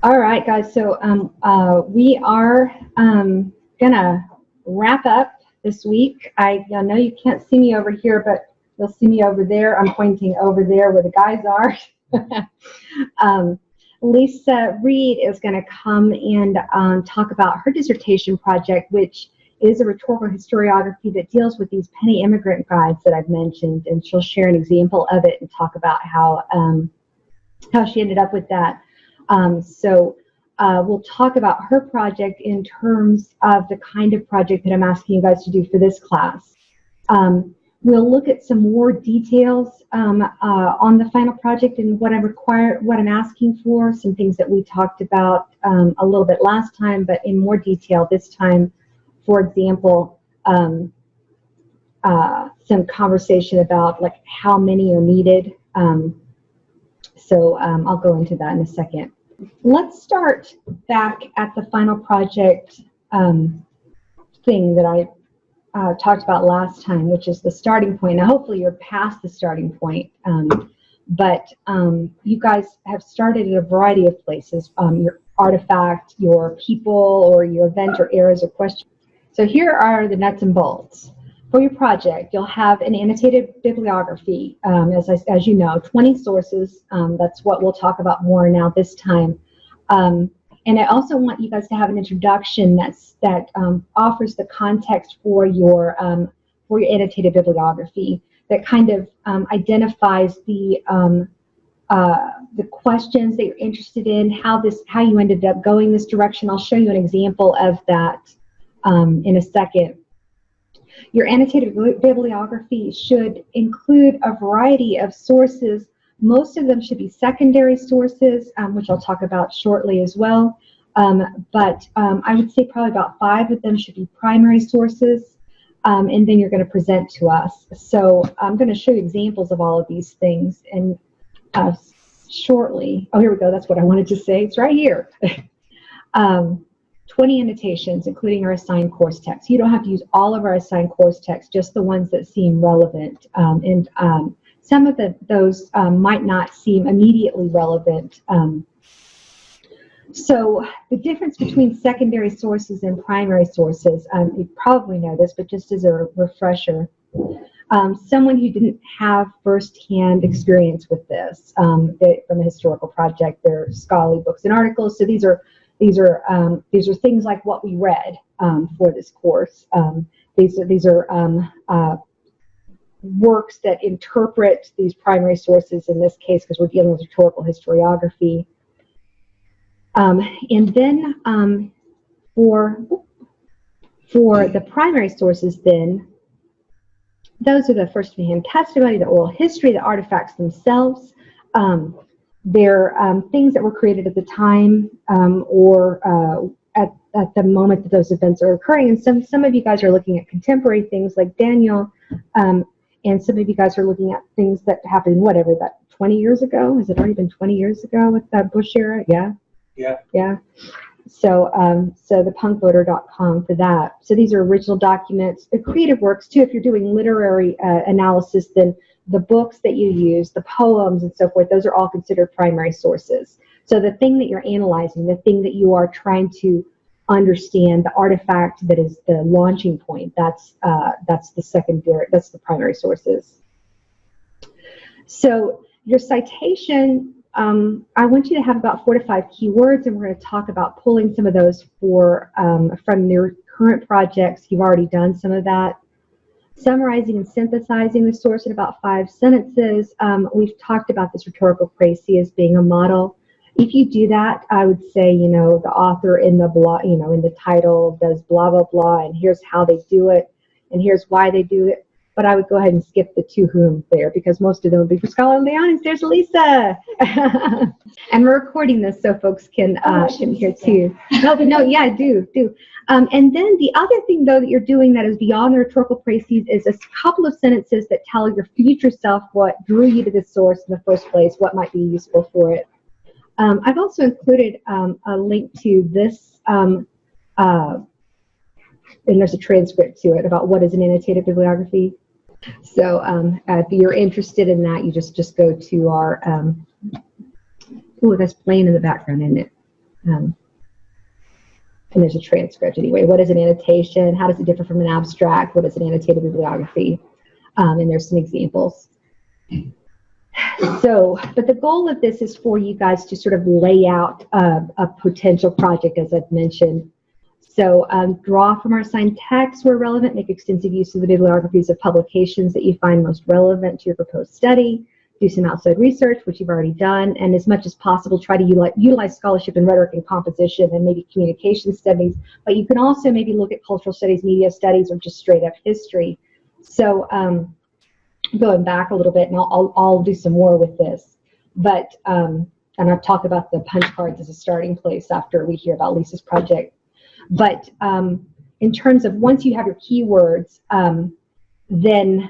All right, guys. So we are gonna wrap up this week. I know you can't see me over here, but you'll see me over there. I'm pointing over there where the guys are. Lisa Reed is going to come and talk about her dissertation project, which is a rhetorical historiography that deals with these penny immigrant guides that I've mentioned, and she'll share an example of it and talk about how she ended up with that. We'll talk about her project in terms of the kind of project that I'm asking you guys to do for this class. We'll look at some more details on the final project and what I'm asking for, some things that we talked about a little bit last time, but in more detail this time. For example, some conversation about like how many are needed. I'll go into that in a second. Let's start back at the final project thing that I talked about last time, which is the starting point. Now, hopefully you're past the starting point, but you guys have started at a variety of places, your artifact, your people, or your event or errors or questions. So here are the nuts and bolts. For your project, you'll have an annotated bibliography, as you know, 20 sources. That's what we'll talk about more now this time. And I also want you guys to have an introduction that offers the context for your annotated bibliography, that kind of identifies the questions that you're interested in, how you ended up going this direction. I'll show you an example of that in a second. Your annotated bibliography should include a variety of sources. Most of them should be secondary sources, which I'll talk about shortly as well. But I would say probably about 5 of them should be primary sources, and then you're going to present to us. So I'm going to show you examples of all of these things and shortly. Oh, here we go. That's what I wanted to say. It's right here. 20 annotations, including our assigned course text. You don't have to use all of our assigned course text, just the ones that seem relevant. Some of those might not seem immediately relevant. So the difference between secondary sources and primary sources, you probably know this, but just as a refresher, someone who didn't have firsthand experience with this from a historical project, they're scholarly books and articles. So these are things like what we read for this course. These are works that interpret these primary sources in this case, because we're dealing with rhetorical historiography. And then for the primary sources, then those are the first-hand testimony, the oral history, the artifacts themselves. They're things that were created at the time or at the moment that those events are occurring. And some of you guys are looking at contemporary things like Daniel, and some of you guys are looking at things that happened, whatever, that 20 years ago? Has it already been 20 years ago with that Bush era? Yeah? Yeah. So thepunkvoter.com for that. So these are original documents. The creative works, too, if you're doing literary analysis, then the books that you use, the poems and so forth, those are all considered primary sources. So the thing that you're analyzing, the thing that you are trying to understand, the artifact that is the launching point, that's the secondary, that's the primary sources. So your citation, I want you to have about 4 to 5 keywords, and we're going to talk about pulling some of those from your current projects. You've already done some of that. Summarizing and synthesizing the source in about 5 sentences. We've talked about this rhetorical précis as being a model. If you do that, I would say, the author in the in the title does blah, blah, blah, and here's how they do it, and here's why they do it. But I would go ahead and skip the to whom there, because most of them would be for scholarly audience. There's Lisa. And we're recording this so folks can hear too. No, yeah, do. And then the other thing, though, that you're doing that is beyond the rhetorical précis is a couple of sentences that tell your future self what drew you to this source in the first place, what might be useful for it. I've also included a link to this, and there's a transcript to it about what is an annotated bibliography. So if you're interested in that, you just go to our, that's playing in the background, isn't it? And there's a transcript anyway. What is an annotation? How does it differ from an abstract? What is an annotated bibliography? And there's some examples. So, but the goal of this is for you guys to sort of lay out a potential project, as I've mentioned. So draw from our assigned texts where relevant, make extensive use of the bibliographies of publications that you find most relevant to your proposed study, do some outside research, which you've already done, and as much as possible, try to utilize scholarship in rhetoric and composition and maybe communication studies, but you can also maybe look at cultural studies, media studies, or just straight up history. So going back a little bit, and I'll do some more with this, but, and I'll talk about the punch cards as a starting place after we hear about Lisa's project. But in terms of once you have your keywords, then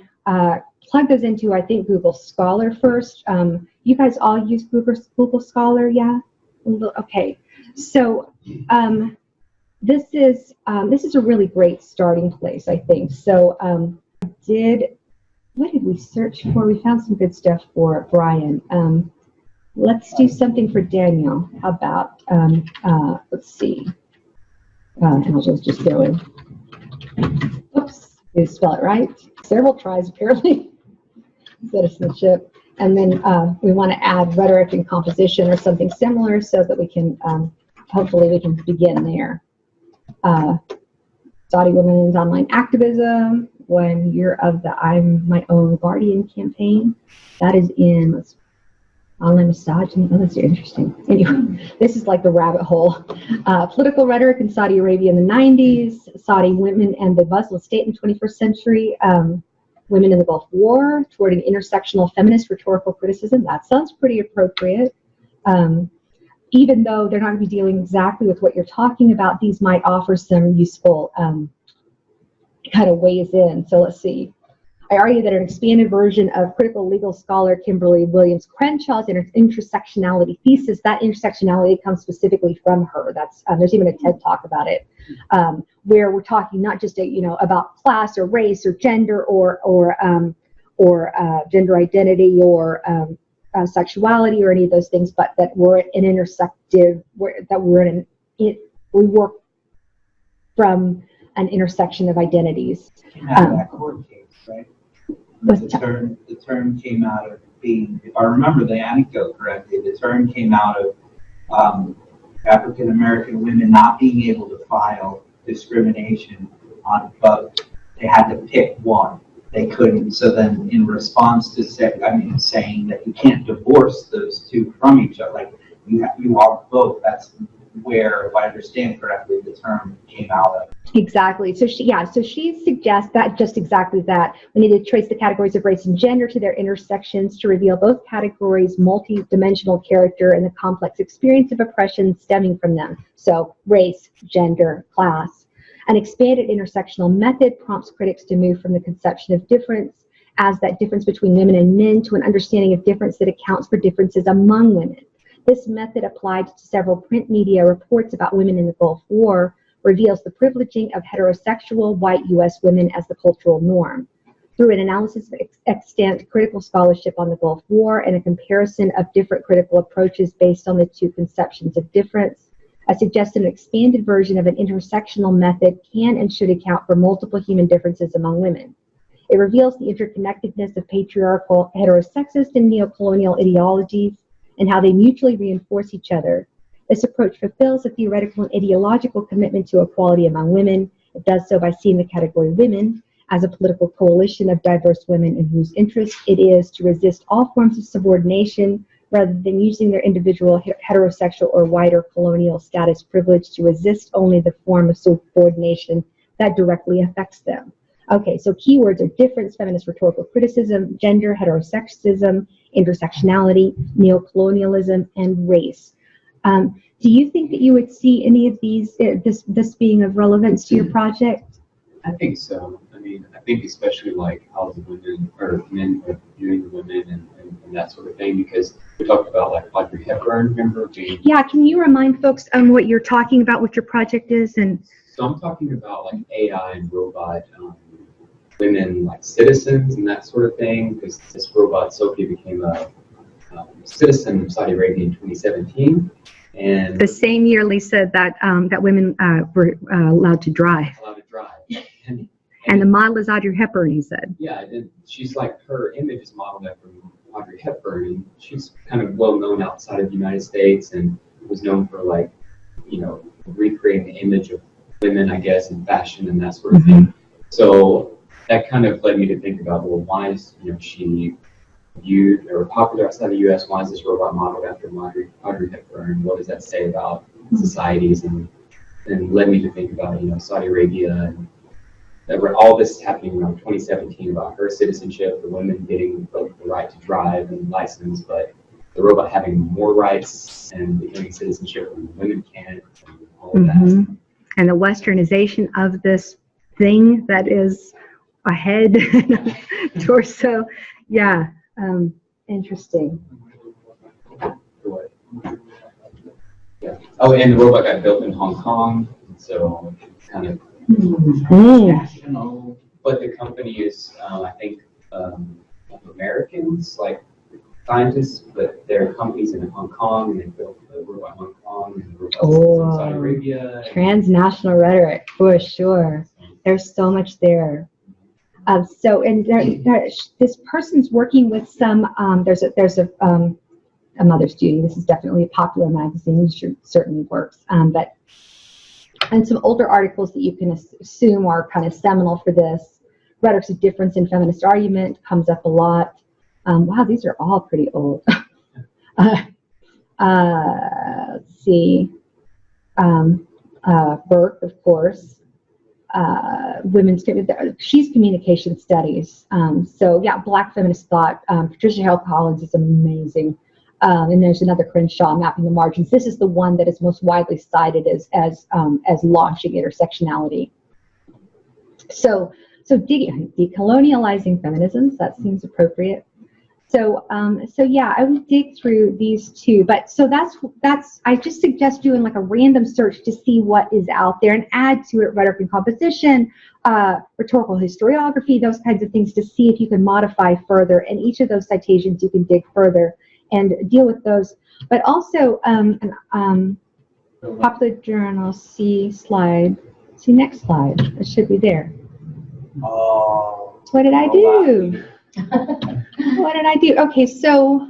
plug those into, I think, Google Scholar first. You guys all use Google Scholar, yeah? Okay. So this is a really great starting place, I think. So what did we search for? We found some good stuff for Brian. Let's do something for Daniel. How about, let's see. And I'll just go in. Oops, did I spell it right? Several tries, apparently. Citizenship. And then we want to add rhetoric and composition or something similar so that we can, hopefully we can begin there. Saudi Women's Online Activism, 1 year of the I'm My Own Guardian campaign. That is in online misogyny. Oh, that's interesting. Anyway, this is like the rabbit hole. Political rhetoric in Saudi Arabia in the 90s, Saudi women and the Muslim state in the 21st century, women in the Gulf War, toward an intersectional feminist rhetorical criticism. That sounds pretty appropriate. Even though they're not going to be dealing exactly with what you're talking about, these might offer some useful kind of ways in. So let's see. I argue that an expanded version of critical legal scholar Kimberly Williams Crenshaw's intersectionality thesis, that intersectionality comes specifically from her. That's there's even a TED talk about it, where we're talking not just about class or race or gender or gender identity or sexuality or any of those things, but that we're an intersective, we work from an intersection of identities. That court case, right? The term came out of being, if I remember the anecdote correctly, the term came out of African American women not being able to file discrimination on, but they had to pick one. They couldn't. So then, in response to saying that you can't divorce those two from each other, like you are both. That's where, if I understand correctly, the term came out of. Exactly. So she suggests that just exactly that. We need to trace the categories of race and gender to their intersections to reveal both categories' multi-dimensional character and the complex experience of oppression stemming from them. So race, gender, class. An expanded intersectional method prompts critics to move from the conception of difference as that difference between women and men to an understanding of difference that accounts for differences among women. This method, applied to several print media reports about women in the Gulf War, reveals the privileging of heterosexual white U.S. women as the cultural norm. Through an analysis of extant critical scholarship on the Gulf War and a comparison of different critical approaches based on the two conceptions of difference, I suggest an expanded version of an intersectional method can and should account for multiple human differences among women. It reveals the interconnectedness of patriarchal, heterosexist, and neocolonial ideologies and how they mutually reinforce each other. This approach fulfills a theoretical and ideological commitment to equality among women. It does so by seeing the category women as a political coalition of diverse women in whose interest it is to resist all forms of subordination rather than using their individual heterosexual or wider colonial status privilege to resist only the form of subordination that directly affects them. Okay, so keywords are difference, feminist rhetorical criticism, gender, heterosexism, intersectionality, neocolonialism, and race. Do you think that you would see any of these, this being of relevance to your project? I think so. I mean, I think especially like how the women or men are viewing the women and that sort of thing, because we talked about like Audrey Hepburn, remember? Yeah, can you remind folks what you're talking about, what your project is? And so I'm talking about like AI and robot women like citizens and that sort of thing, because this robot Sophie became a citizen of Saudi Arabia in 2017. And the same year, Lisa, that that women were allowed to drive. allowed to drive. And the model is Audrey Hepburn, he said. Yeah, and she's like, her image is modeled after Audrey Hepburn, and she's kind of well known outside of the United States and was known for, like, you know, recreating the image of women, I guess, in fashion and that sort of thing. So that kind of led me to think about, well, why is, you know, she viewed or popular outside the U.S.? Why is this robot modeled after Audrey Hepburn? What does that say about societies? And led me to think about, you know, Saudi Arabia and all this is happening around 2017 about her citizenship, the women getting the right to drive and license, but the robot having more rights and getting citizenship when women can't, and all of that. And the westernization of this thing that is a head and a torso. Yeah, interesting. Yeah. Oh, and the robot got built in Hong Kong, so it's kind of national. But the company is, I think, Americans, like scientists, but their companies in Hong Kong, and they built the robot in Hong Kong and the robots in Saudi Arabia. Transnational rhetoric, for sure. There's so much there. So, and this person's working with some. There's a mother's duty. This is definitely a popular magazine. Certainly works. But and some older articles that you can assume are kind of seminal for this. Rhetoric's a difference in feminist argument comes up a lot. Wow, these are all pretty old. Let's see. Burke, of course. Women's, she's communication studies. So yeah, Black feminist thought. Patricia Hale Collins is amazing. And there's another Crenshaw, Mapping the Margins. This is the one that is most widely cited as launching intersectionality. So decolonializing feminisms, that seems appropriate. So yeah, I would dig through these two, but so that's I just suggest doing like a random search to see what is out there and add to it rhetoric and composition, rhetorical historiography, those kinds of things to see if you can modify further. And each of those citations you can dig further and deal with those. But also, popular journal, see next slide. It should be there. Oh. What did I do? What did I do? Okay, so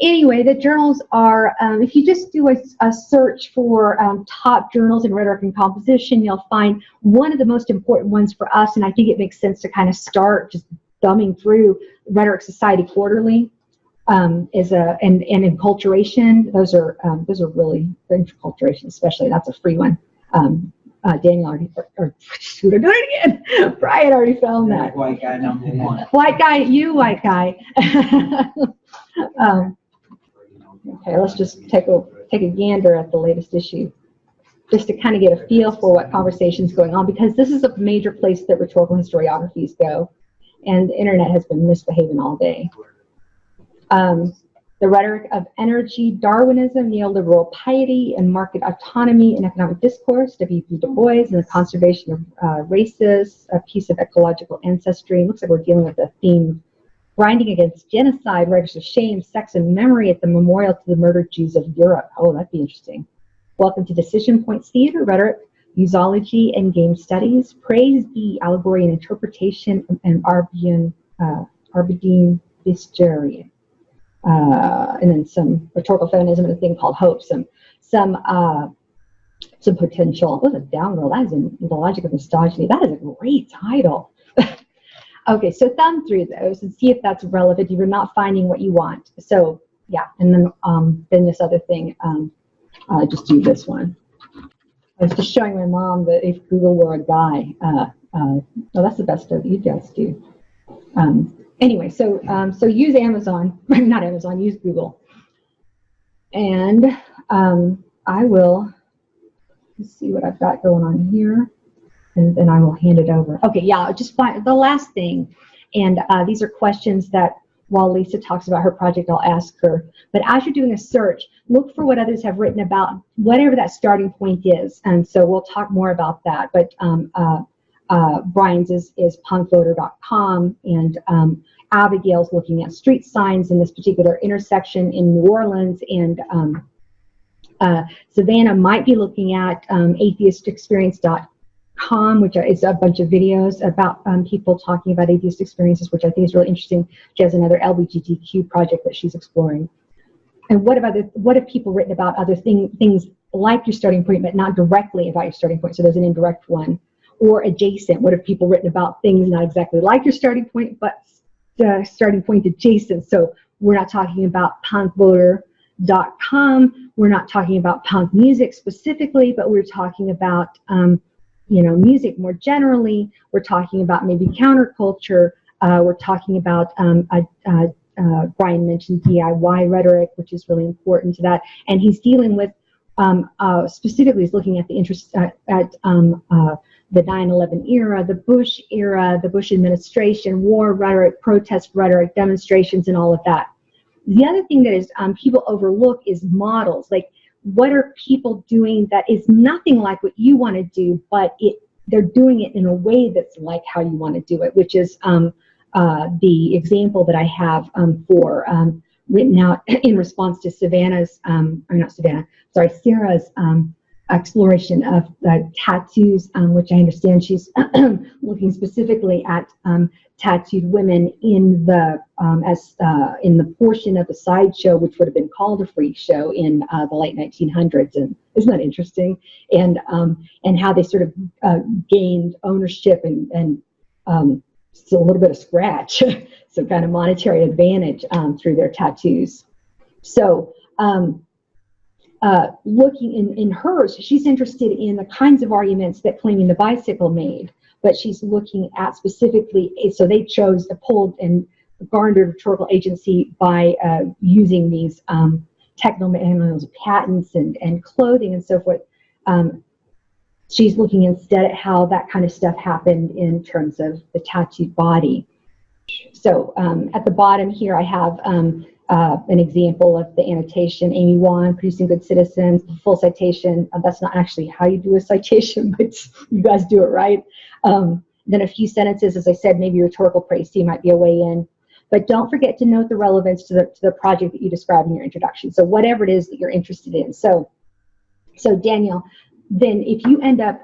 anyway, the journals are, if you just do a search for top journals in rhetoric and composition, you'll find one of the most important ones for us, and I think it makes sense to kind of start just thumbing through Rhetoric Society Quarterly. And enculturation, those are really, enculturation especially, that's a free one. Daniel already, or shoot, I'm doing it again. Brian already found that. White guy number one. White guy, you white guy. Okay, let's just take a gander at the latest issue, just to kind of get a feel for what conversation's going on, because this is a major place that rhetorical historiographies go, and the internet has been misbehaving all day. The Rhetoric of Energy, Darwinism, Neoliberal Piety, and Market Autonomy in Economic Discourse, W.B. Du Bois, and the Conservation of Races, a piece of ecological ancestry. It looks like we're dealing with a theme, grinding against genocide, records of shame, sex, and memory at the memorial to the murdered Jews of Europe. Oh, that'd be interesting. Welcome to Decision Points Theater, Rhetoric, Musology, and Game Studies. Praise be Allegory and Interpretation, and Arbidine Bisturian. And then some rhetorical feminism and a thing called Hope, some potential. What was a downgrade? That is in the Logic of Misogyny. That is a great title. Okay, so thumb through those and see if that's relevant if you're not finding what you want. So yeah, and then this other thing, just do this one. I was just showing my mom that if Google were a guy, well, that's the best of you guys do. Anyway, so use Amazon, not Amazon, use Google. And I will see what I've got going on here, and then I will hand it over. Okay, yeah, just find the last thing. And these are questions that while Lisa talks about her project, I'll ask her. But as you're doing a search, look for what others have written about whatever that starting point is. And so we'll talk more about that. But Brian's is punkvoter.com, and Abigail's looking at street signs in this particular intersection in New Orleans, and Savannah might be looking at atheistexperience.com, which is a bunch of videos about people talking about atheist experiences, which I think is really interesting. She has another LGBTQ project that she's exploring. And what have people written about other things like your starting point, but not directly about your starting point? So there's an indirect one. Or adjacent. What have people written about things not exactly like your starting point, but starting point adjacent? So we're not talking about punkvoter.com. We're not talking about punk music specifically, but we're talking about music more generally. We're talking about maybe counterculture. We're talking about Brian mentioned DIY rhetoric, which is really important to that, and he's dealing with specifically he's looking at the interest at the 9/11 era, the Bush era, the Bush administration, war rhetoric, protest rhetoric, demonstrations, and all of that. The other thing that is people overlook is models. Like, what are people doing that is nothing like what you want to do, but they're doing it in a way that's like how you want to do it, which is the example that I have written out in response to Sarah's exploration of tattoos, which I understand she's looking specifically at tattooed women in the portion of the sideshow, which would have been called a freak show in the late 1900s. And isn't that interesting? And how they sort of gained ownership and still a little bit of scratch, some kind of monetary advantage through their tattoos. So looking in hers, she's interested in the kinds of arguments that Claiming the Bicycle made, but she's looking at specifically, so they chose to pull and garnered rhetorical agency by using these techno-manuals, patents and clothing and so forth. She's looking instead at how that kind of stuff happened in terms of the tattooed body. So at the bottom here, I have an example of the annotation, Amy Wan, Producing Good Citizens, full citation. That's not actually how you do a citation, but you guys do it right. Then a few sentences, as I said, maybe rhetorical praise might be a way in. But don't forget to note the relevance to the project that you described in your introduction. So whatever it is that you're interested in. So Daniel, then if you end up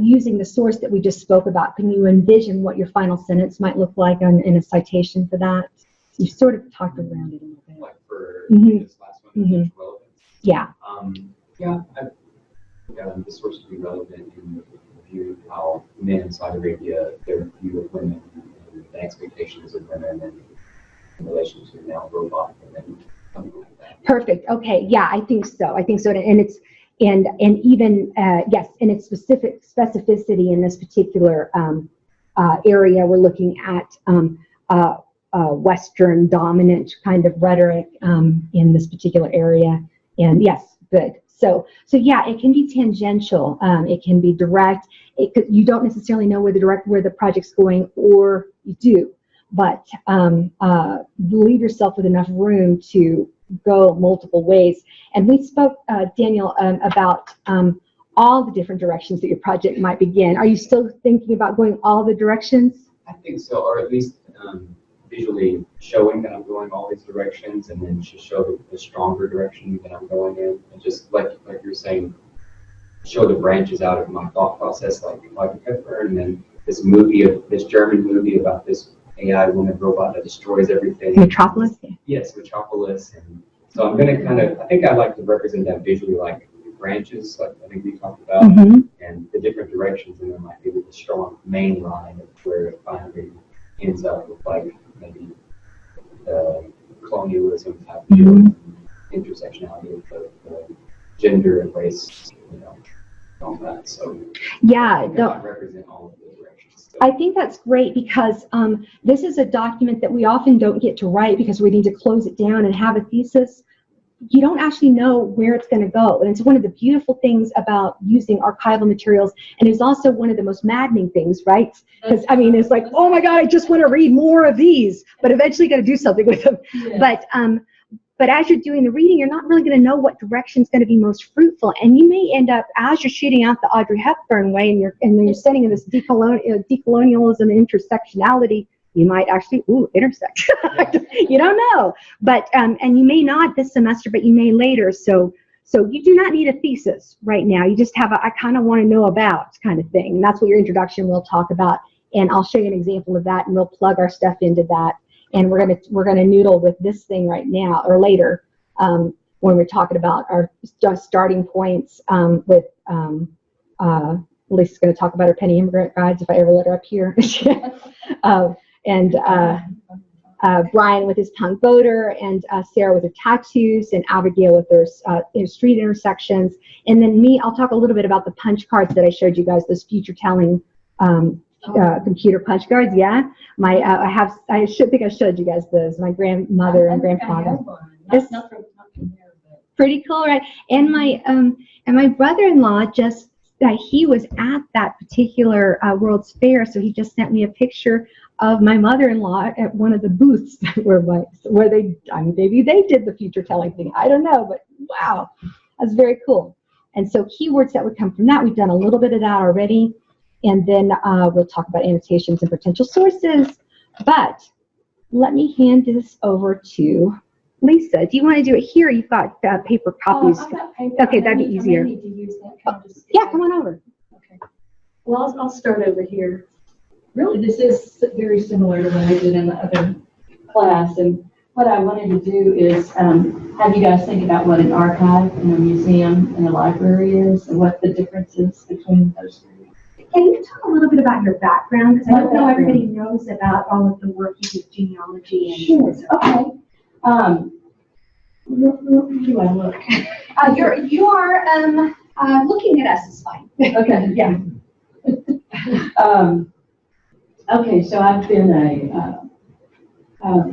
using the source that we just spoke about, can you envision what your final sentence might look like in a citation for that? You sort of talked around it a little bit. Like for this last one, relevance. Yeah. The source would be relevant in viewing how men in Saudi Arabia, their view of women and the expectations of women and in relation to male robot and something like that. Perfect. Okay. Yeah, I think so. And it's and even yes, and its specificity in this particular area. We're looking at Western dominant kind of rhetoric in this particular area. And yes, good. So yeah, it can be tangential. It can be direct. You don't necessarily know where the project's going, or you do, but leave yourself with enough room to go multiple ways. And we spoke, Daniel, about all the different directions that your project might begin. Are you still thinking about going all the directions? I think so, or at least visually showing that I'm going all these directions, and then just show the stronger direction that I'm going in, and just like you're saying, show the branches out of my thought process, like Audrey Hepburn, and then this German movie about this AI woman robot that destroys everything. Metropolis? Yes, Metropolis. And so I'm going to I think I'd like to represent that visually, like branches, like I think we talked about, and the different directions, and then like maybe the strong main line of where it finally ends up with like maybe the colonialism type of intersectionality of the gender and race, all that. So yeah, I represent all of the directions. So. I think that's great because this is a document that we often don't get to write because we need to close it down and have a thesis. You don't actually know where it's going to go. And it's one of the beautiful things about using archival materials. And it's also one of the most maddening things, right? Because, it's like, oh my God, I just want to read more of these, but eventually got to do something with them. Yeah. But as you're doing the reading, you're not really going to know what direction is going to be most fruitful. And you may end up, as you're shooting out the Audrey Hepburn way, and then you're studying in this decolonialism and intersectionality, you might actually, intersect. You don't know. But, and you may not this semester, but you may later. So So you do not need a thesis right now. You just have a, I kind of want to know about kind of thing. And that's what your introduction will talk about. And I'll show you an example of that, and we'll plug our stuff into that. And we're gonna noodle with this thing right now or later when we're talking about our starting points with Lisa's going to talk about her penny immigrant guides if I ever let her up here. Brian with his punk voter, and Sarah with her tattoos, and Abigail with her street intersections. And then me, I'll talk a little bit about the punch cards that I showed you guys, those future telling computer punch cards. Yeah, my I should think I showed you guys those. My grandmother and grandfather. It's pretty cool, right? And my brother-in-law just he was at that particular World's Fair, so he just sent me a picture of my mother-in-law at one of the booths where they, I mean, maybe they did the future telling thing. I don't know, but wow, that's very cool. And so keywords that would come from that, we've done a little bit of that already. And then we'll talk about annotations and potential sources. But let me hand this over to Lisa. Do you want to do it here? You've got paper copies. I've got paper. Okay, that'd be easier. I need to use that kind of Yeah, come on over. Okay. Well, I'll start over here. Really, this is very similar to what I did in the other class. And what I wanted to do is have you guys think about what an archive and a museum and a library is, and what the difference is between those three. Can you talk a little bit about your background? Because I don't know everybody knows about all of the work you do with genealogy. And sure. Okay. Where do I look? You are looking at us is fine. Okay. Yeah. Okay. So I've been a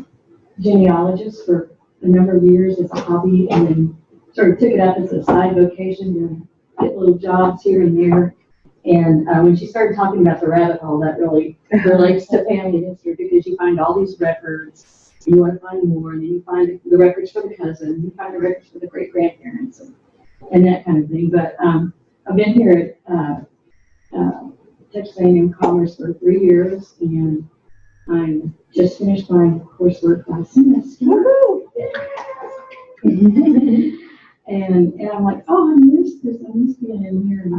genealogist for a number of years as a hobby, and then sort of took it up as a side vocation to get little jobs here and there. And when she started talking about the rabbit hole, that really relates to family history, because you find all these records, and you want to find more, and then you find the records for the cousin, you find the records for the great-grandparents, and that kind of thing. But I've been here at Texas A&M-Commerce for 3 years, and I'm just finished my coursework last semester. and I'm like, oh, I missed this. I missed being in here. And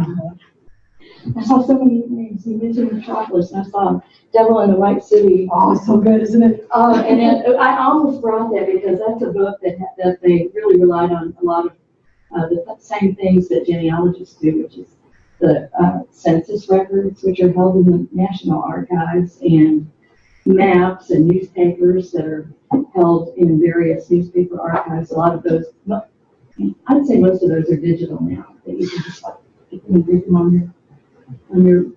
I saw so many things. You mentioned Metropolis, and I saw Devil in the White City. Oh, so good, isn't it? And then I almost brought that because that's a book that they really relied on a lot of the same things that genealogists do, which is the census records, which are held in the National Archives, and maps and newspapers that are held in various newspaper archives. A lot of those, I'd say most of those are digital now, that you can just read them on your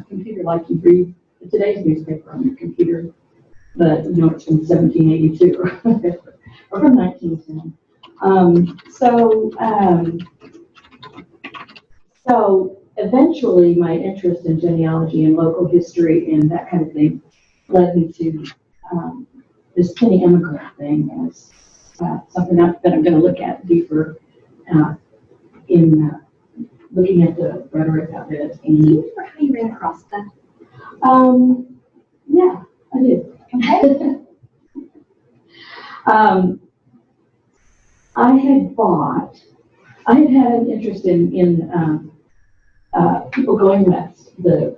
computer, like you read today's newspaper on your computer, but you know it's from 1782 or from 1910. So eventually, my interest in genealogy and local history and that kind of thing led me to this penny immigrant thing as something that I'm going to look at deeper in looking at the rhetoric of it. And do you remember how you ran across that? Yeah, I did. Okay. I had had an interest in people going west, the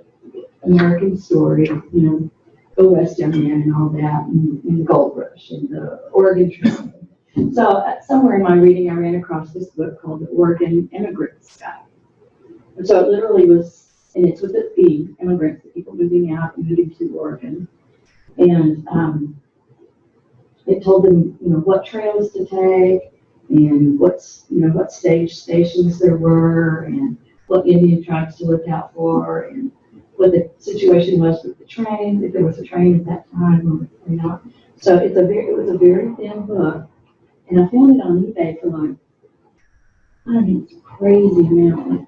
American story, you know, Go West Young Man and all that, and the Gold Rush and the Oregon Trail. So somewhere in my reading, I ran across this book called The Oregon Immigrants Guide. And so it literally was, and it's with the immigrants, the people moving out and moving to Oregon. And it told them, you know, what trails to take, and what stations there were, and what Indian tribes to look out for, and what the situation was with the train, if there was a train at that time or not. So it was a very thin book, and I found it on eBay for like, I don't know, it's a crazy amount, like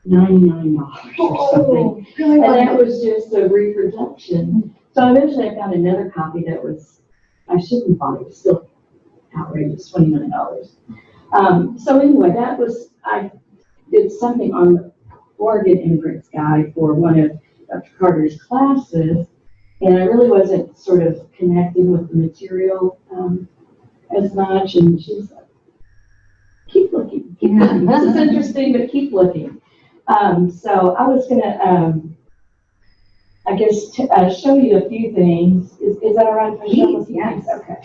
$99 or something. And that was just a reproduction. So eventually I found another copy that was, I shouldn't have bought it, was still outrageous, $29. So anyway, I did something on the Oregon Immigrants Guide for one of Dr. Carter's classes, and I really wasn't sort of connecting with the material as much, and she was like, keep looking. Keep looking. This is interesting, but keep looking. So I was gonna, I guess, show you a few things. Is that all right? Please, yes. Okay.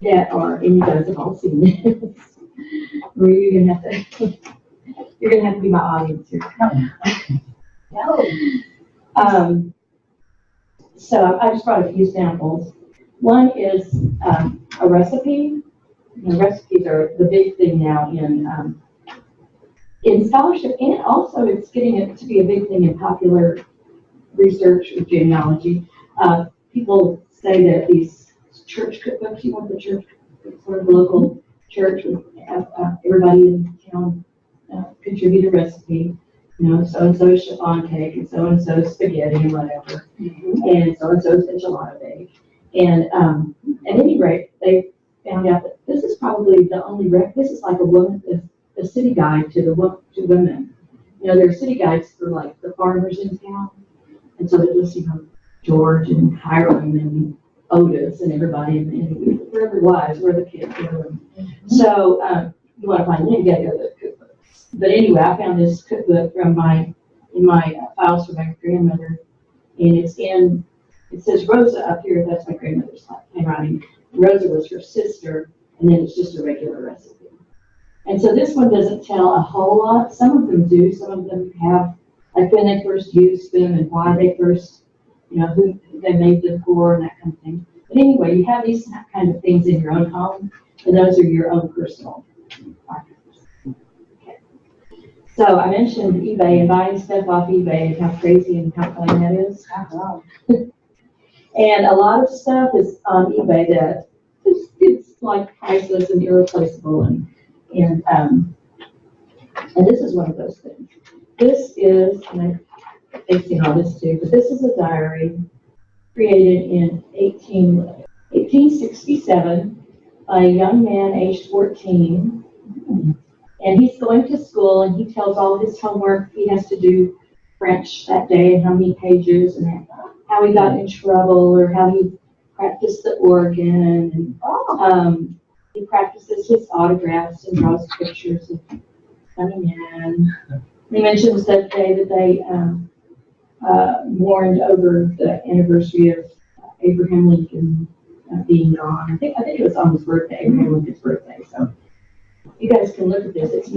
That are, and you guys have all seen this. Marie, you're gonna have to be my audience here. No. So I just brought a few samples. One is a recipe. Recipes are the big thing now in scholarship, and also it's getting it to be a big thing in popular research with genealogy. People say that these church cookbooks, you want the church, sort of the local church, would have everybody in town contribute a recipe. So-and-so chiffon cake, and so-and-so spaghetti, and whatever, and so-and-so's enchilada bake. And at any rate, they found out that this is probably the only, this is like a city guide to women. There are city guides for like the farmers in town. And so they just, George and Hiram and Otis and everybody, and wherever it was, where the kids were. So you want to find them, you got to go to the cookbook. But anyway, I found this cookbook in my files from my grandmother, and it says Rosa up here. That's my grandmother's handwriting. Rosa was her sister, and then it's just a regular recipe. And so this one doesn't tell a whole lot. Some of them do. Some of them have, like when they first used them and why they first, who they made them for and that kind of thing. But anyway, you have these kind of things in your own home, and those are your own personal archives. Okay. So I mentioned eBay and buying stuff off eBay and how crazy and how fun that is. And a lot of stuff is on eBay that it's like priceless and irreplaceable, and this is one of those things. This is, and I've seen all this too, but this is a diary created in 1867 by a young man aged 14. And he's going to school, and he tells all of his homework. He has to do French that day, and how many pages, and how he got in trouble, or how he practiced the organ. And he practices his autographs and draws pictures of funny men. He mentions that day that they mourned over the anniversary of Abraham Lincoln being gone. I think it was on his birthday, Abraham Lincoln's birthday. So you guys can look at this. It's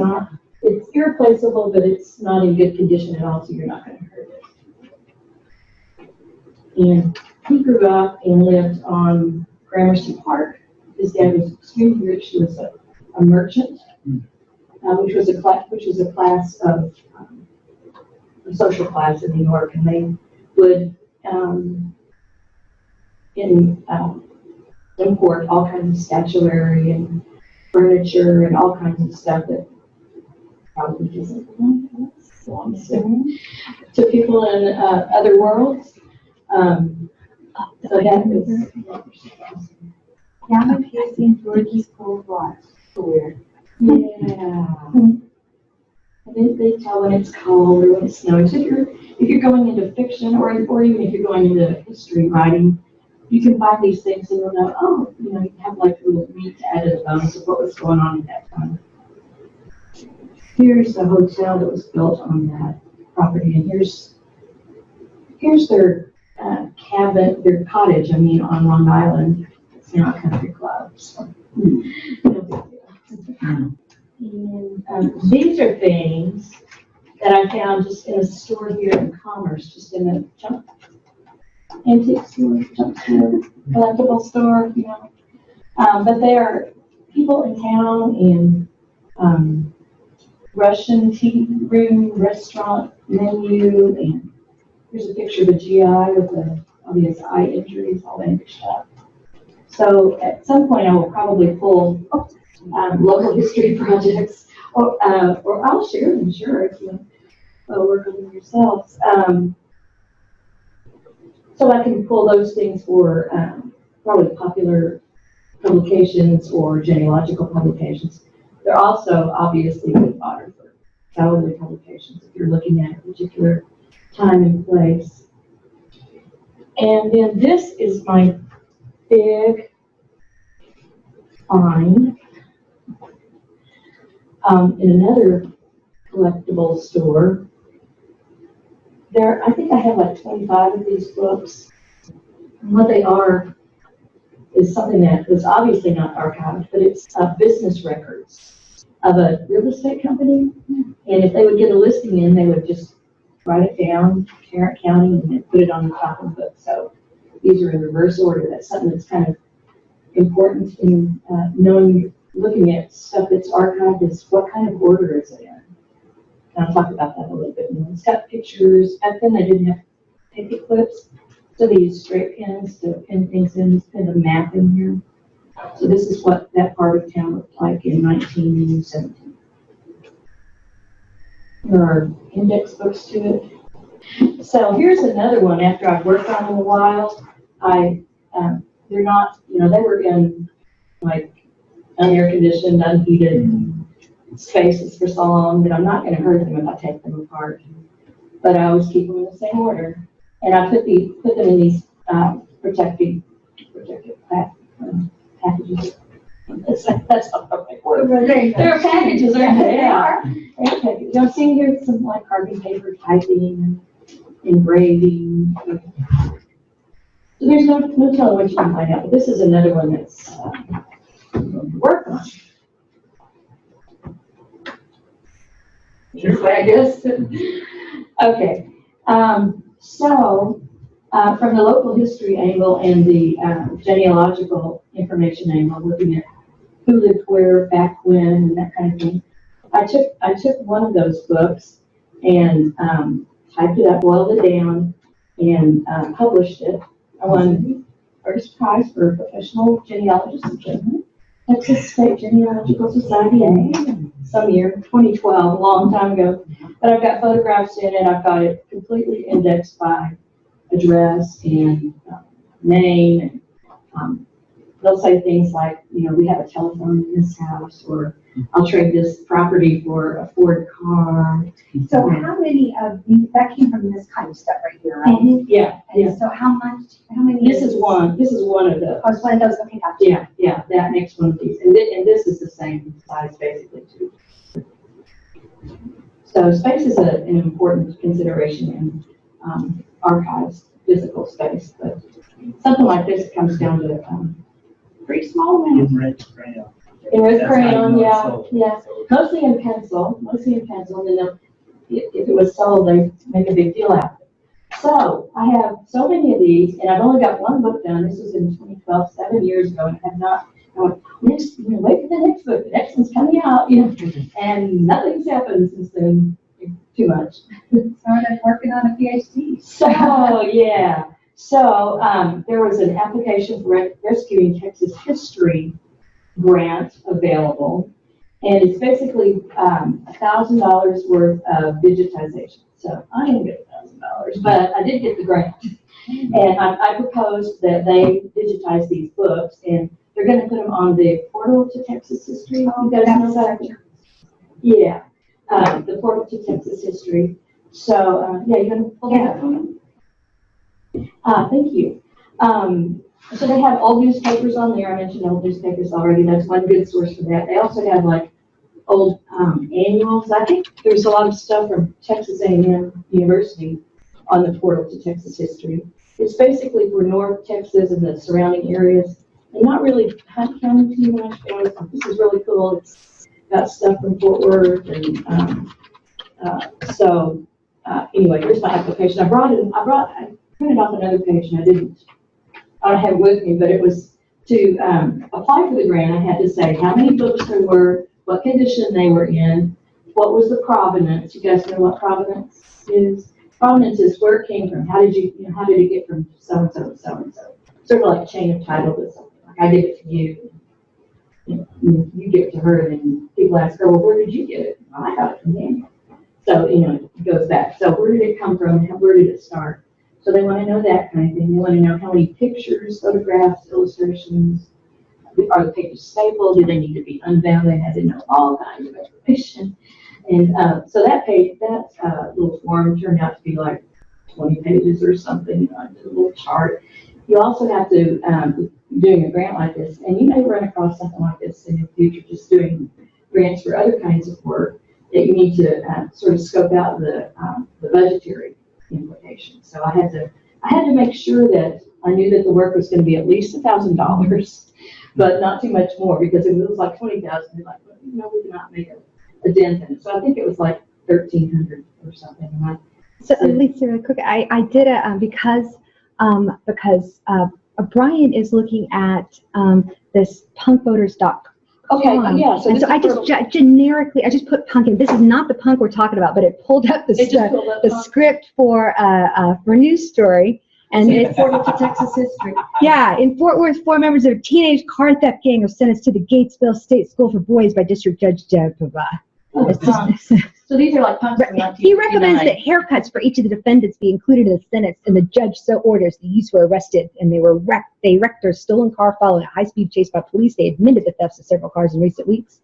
irreplaceable, but it's not in good condition at all, so you're not going to hurt it. And he grew up and lived on Gramercy Park. His dad was extremely rich. He was a merchant, which was a class of a social class in New York, and they would import all kinds of statuary and furniture and all kinds of stuff that probably doesn't belong to people in other worlds. So that is. Piano piercing Georgie's cold watch. Weird. Yeah. And they tell when it's cold or when it's snowing. So if you're going into fiction, or even if you're going into history writing, you can find these things and you'll know, you have like a little meat to add to the bones of what was going on at that time. Here's the hotel that was built on that property, and here's their cabin, their cottage, on Long Island. It's now a country club, so no big deal. And these are things that I found just in a store here in Commerce, just in a junk antique store, junk store, collectible store, But they are people in town, and Russian tea room, restaurant menu, and here's a picture of a GI with the obvious eye injuries, all bandaged up. So at some point I will probably pull local history projects, or I'll share them, sure, if you work on them yourselves. So I can pull those things for probably popular publications or genealogical publications. They're also obviously good fodder for scholarly publications if you're looking at a particular time and place. And then this is my big find. In another collectible store, I think I have like 25 of these books. And what they are is something that is obviously not archived, but it's business records of a real estate company. And if they would get a listing in, they would just write it down, Tarrant County, and then put it on the top of the book. So these are in reverse order. That's something that's kind of important in knowing, looking at stuff that's archived, is what kind of order is it in. And I'll talk about that a little bit more. It's got pictures. Back then they didn't have paper clips, so they used straight pins to pin things in. Just pin a map in here. So this is what that part of town looked like in 1917. There are index books to it. So here's another one. After I've worked on them a while, they're not, they were in like unair conditioned, unheated spaces for so long that I'm not going to hurt them if I take them apart. But I always keep them in the same order, and I put them in these protective packages. That's not the right word. They're packages, aren't they? Yeah. You don't see here some like carbon paper typing, engraving. So there's no telling what you can find out. But this is another one that's work on. Sure. I guess. Okay. So from the local history angle and the genealogical information angle, looking at who lived where, back when, and that kind of thing, I took one of those books and typed it up, boiled it down, and published it. I won first prize for professional genealogist in Germany. Texas State Genealogical Society in some year, 2012, a long time ago. But I've got photographs in it. I've got it completely indexed by address and name. And they'll say things like, we have a telephone in this house, or I'll trade this property for a Ford car. So how many of these, that came from this kind of stuff right here, right? Mm-hmm. Yeah. So how many? This is one of the. Oh, it's one of those, okay, gotcha. Yeah, that makes one of these. And this is the same size basically too. So space is an important consideration in archives, physical space, but something like this comes down to pretty small amount. In red crayon. In red That's how you crayon, know yeah. Mostly in pencil, and then if it was sold, they make a big deal out of it. So I have so many of these, and I've only got one book done. This was in 2012, 7 years ago, and I have not. I went, wait for the next book. The next one's coming out, and nothing's happened since then. Too much. Started working on a PhD. So yeah. So there was an application for rescuing Texas history grant available, and it's basically $1,000 worth of digitization. So I didn't get $1,000, but I did get the grant, and I proposed that they digitize these books, and they're going to put them on the portal to Texas history. You guys know that? Yeah, the portal to Texas history. So yeah, you're going to pull that up for me? Thank you. So they have old newspapers on there. I mentioned old newspapers already. That's one good source for that. They also have like old annuals. I think there's a lot of stuff from Texas A&M University on the portal to Texas history. It's basically for North Texas and the surrounding areas, and not really Hunt County too much. But this is really cool. It's got stuff from Fort Worth, and anyway, here's my application. I printed off another page, and I don't have it with me, but it was to apply for the grant. I had to say how many books there were, what condition they were in, what was the provenance. You guys know what provenance is? Provenance is where it came from. How did it get from so-and-so to so-and-so? Sort of like a chain of title to something. Like I give it to you, you give it to her, and people ask her, well, where did you get it? Well, I got it from Daniel. So, it goes back. So where did it come from? Where did it start? So they want to know that kind of thing. They want to know how many pictures, photographs, illustrations, are the pages stapled? Do they need to be unbound? They had to know all kinds of information. And so that little form turned out to be like 20 pages or something, a little chart. You also have to, doing a grant like this, and you may run across something like this in the future, just doing grants for other kinds of work, that you need to sort of scope out the budgetary implications. So I had to make sure that I knew that the work was going to be at least $1,000, but not too much more, because if it was like 20,000, you're like, well, you know, we cannot make a dent in it. So I think it was like 1,300 or something. And so Lisa, really quick, I did a because Brian is looking at this punkvoters.com. okay, yeah. So and so I just generically, I just put punk in. This is not the punk we're talking about, but it pulled up the script for a news story. And it's to Texas history. Yeah, in Fort Worth, 4 members of a teenage car theft gang are sentenced to the Gatesville State School for Boys by District Judge Deb. So these are like punks from 1959. He recommends that haircuts for each of the defendants be included in the sentence, and the judge so orders. The youths were arrested, and they wrecked their stolen car following a high-speed chase by police. They admitted the thefts of several cars in recent weeks.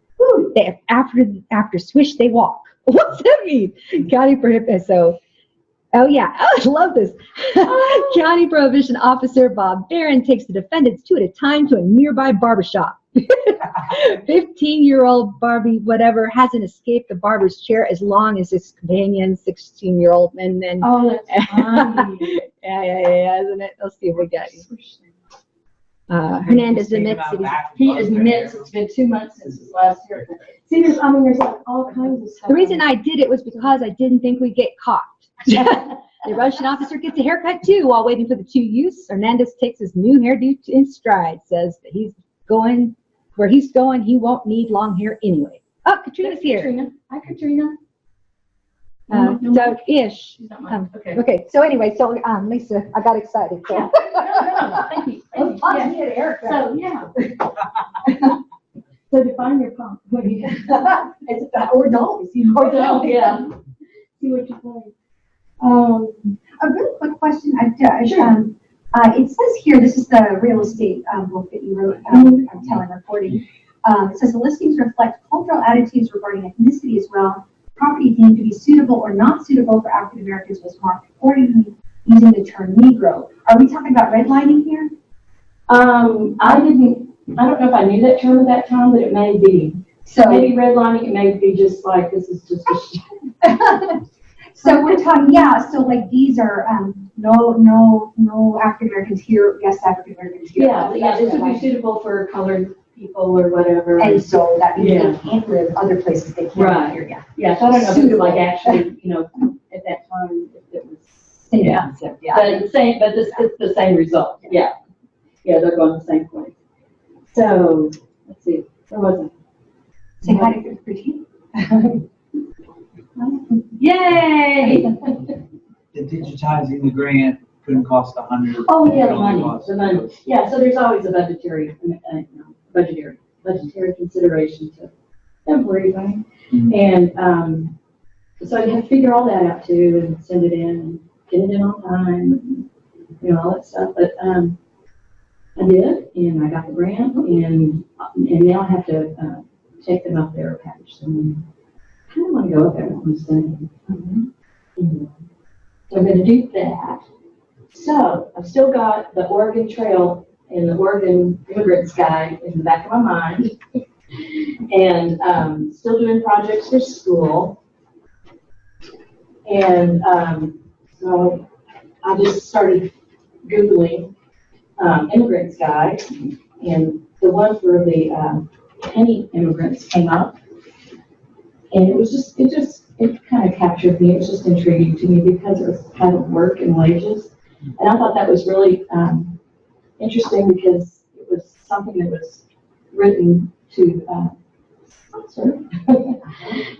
They after swish they walk. What's that mean? County prohibit so. Oh yeah, I love this. County Prohibition Officer Bob Barron takes the defendants 2 at a time to a nearby barbershop. 15-year-old Barbie, whatever, hasn't escaped the barber's chair as long as his companion, 16-year-old, and then. Oh, that's funny. yeah, isn't it? Let's see if we got you. Hernandez admits he admits it's been 2 months since his last haircut. See, there's like all kinds of stuff. The reason I did it was because I didn't think we'd get caught. The Russian officer gets a haircut too while waiting for the 2 youths. Hernandez takes his new hairdo in stride, says that he's going where he's going, he won't need long hair anyway. Oh, Katrina's here. Katrina. Hi, Katrina. Doug-ish. She's not mine. Okay. Okay, so anyway, Lisa, I got excited. So. No, thank you. So, yeah. So define your pump. It's or don't. Or don't, yeah. See what you think. A really quick question. It says here, this is the real estate book that you wrote, Telereporting. It says the listings reflect cultural attitudes regarding ethnicity as well. Property deemed to be suitable or not suitable for African Americans was marked accordingly using the term Negro. Are we talking about redlining here? I don't know if I knew that term at that time, but it may be. So maybe redlining, it may be just like, this is just a So we're talking, so like these are no African Americans here, yes, African Americans here. Yeah, this would be suitable for colored people or whatever. And so that means they can't live other places, they can't live here, yeah. Yeah, so I don't know if it was like actually, at that time, if it was. Same concept, yeah. But it's the same result, yeah. Yeah, they're going the same place. So, let's see, where was I? Say hi to critique. Yay! The digitizing the grant couldn't cost 100. Oh, yeah, the money. Yeah, so there's always a budgetary consideration to everything. Mm-hmm. And so you have to figure all that out too, and send it in, and get it in on time, and, all that stuff. But I did, and I got the grant, and now I have to take them up there, package them. I kind of want to go up there on Sunday. So I'm going to do that. So I've still got the Oregon Trail and the Oregon Immigrants Guide in the back of my mind, and still doing projects for school. And so I just started Googling Immigrants Guide, and the one for the penny immigrants came up. And it kind of captured me. It was just intriguing to me because it was kind of work and wages. And I thought that was really interesting because it was something that was written to people.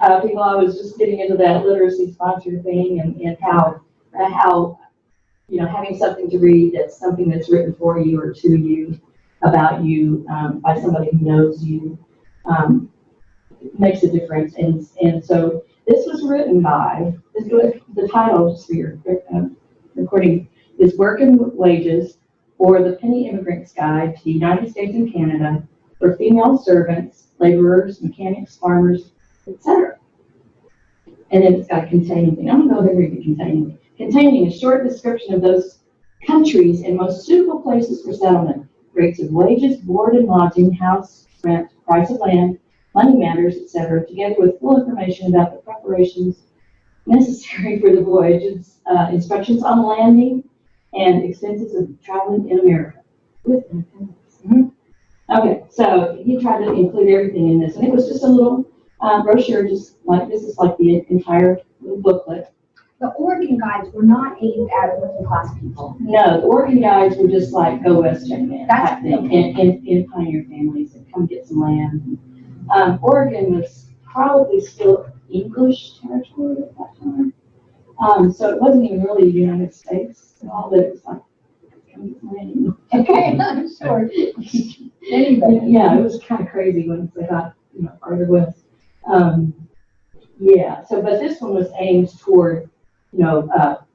I was just getting into that literacy sponsor thing, and how having something to read that's something that's written for you or to you, about you, by somebody who knows you, makes a difference. And so this was written by, the title, just for your recording, is Work and Wages, or the Penny Immigrants Guide to the United States and Canada for female servants, laborers, mechanics, farmers, etc. And then it's got a containing thing. I don't know if I read the containing. Containing a short description of those countries and most suitable places for settlement, rates of wages, board and lodging, house rent, price of land, money matters, etc., together with full information about the preparations necessary for the voyages, instructions on landing, and expenses of traveling in America with independence. Okay, so he tried to include everything in this, and it was just a little brochure, just like this is like the entire booklet. The Oregon guides were not aimed at working class people. No, the Oregon guides were just like go west, young man type thing, Okay. in pioneer families and come get some land. Oregon was probably still English territory at that time, so it wasn't even really the United States at all, but it was like come get some land. Okay, I'm sure. Anyway. Yeah, it was kind of crazy when they got farther west. Yeah, so but this one was aimed toward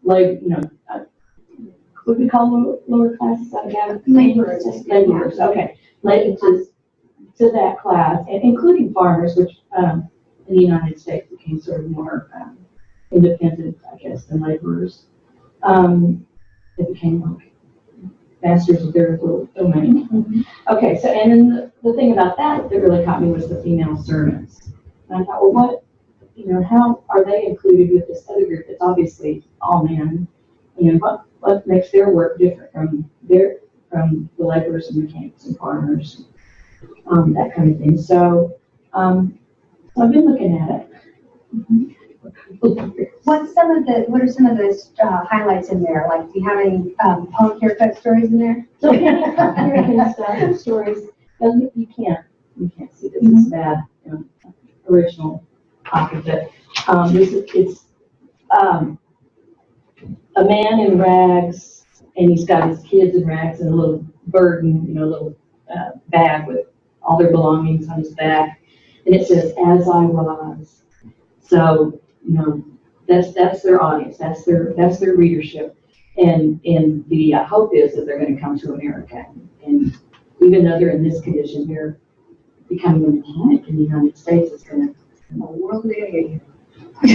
like what do we call lower classes? Laborers. Laborers. Okay, related to that class, and including farmers, which in the United States became sort of more independent, I guess, than laborers. They became like masters of their little domain. Okay, so and then the thing about that really caught me was the female servants. And I thought, well, what, how are they included with this other group that's obviously all men? What makes their work different from the laborers and mechanics and farmers, that kind of thing. So I've been looking at it. What are some of those highlights in there? Like, do you have any punk haircut stories in there? So American stuff, stories. You can't see this is bad original copy, but it's a man in rags, and he's got his kids in rags and a little burden, a little bag with all their belongings on his back, and it says "As I was." So that's their audience, that's their readership, and the hope is that they're going to come to America, and even though they're in this condition, they're becoming a mechanic in the United States. It's going to the world they I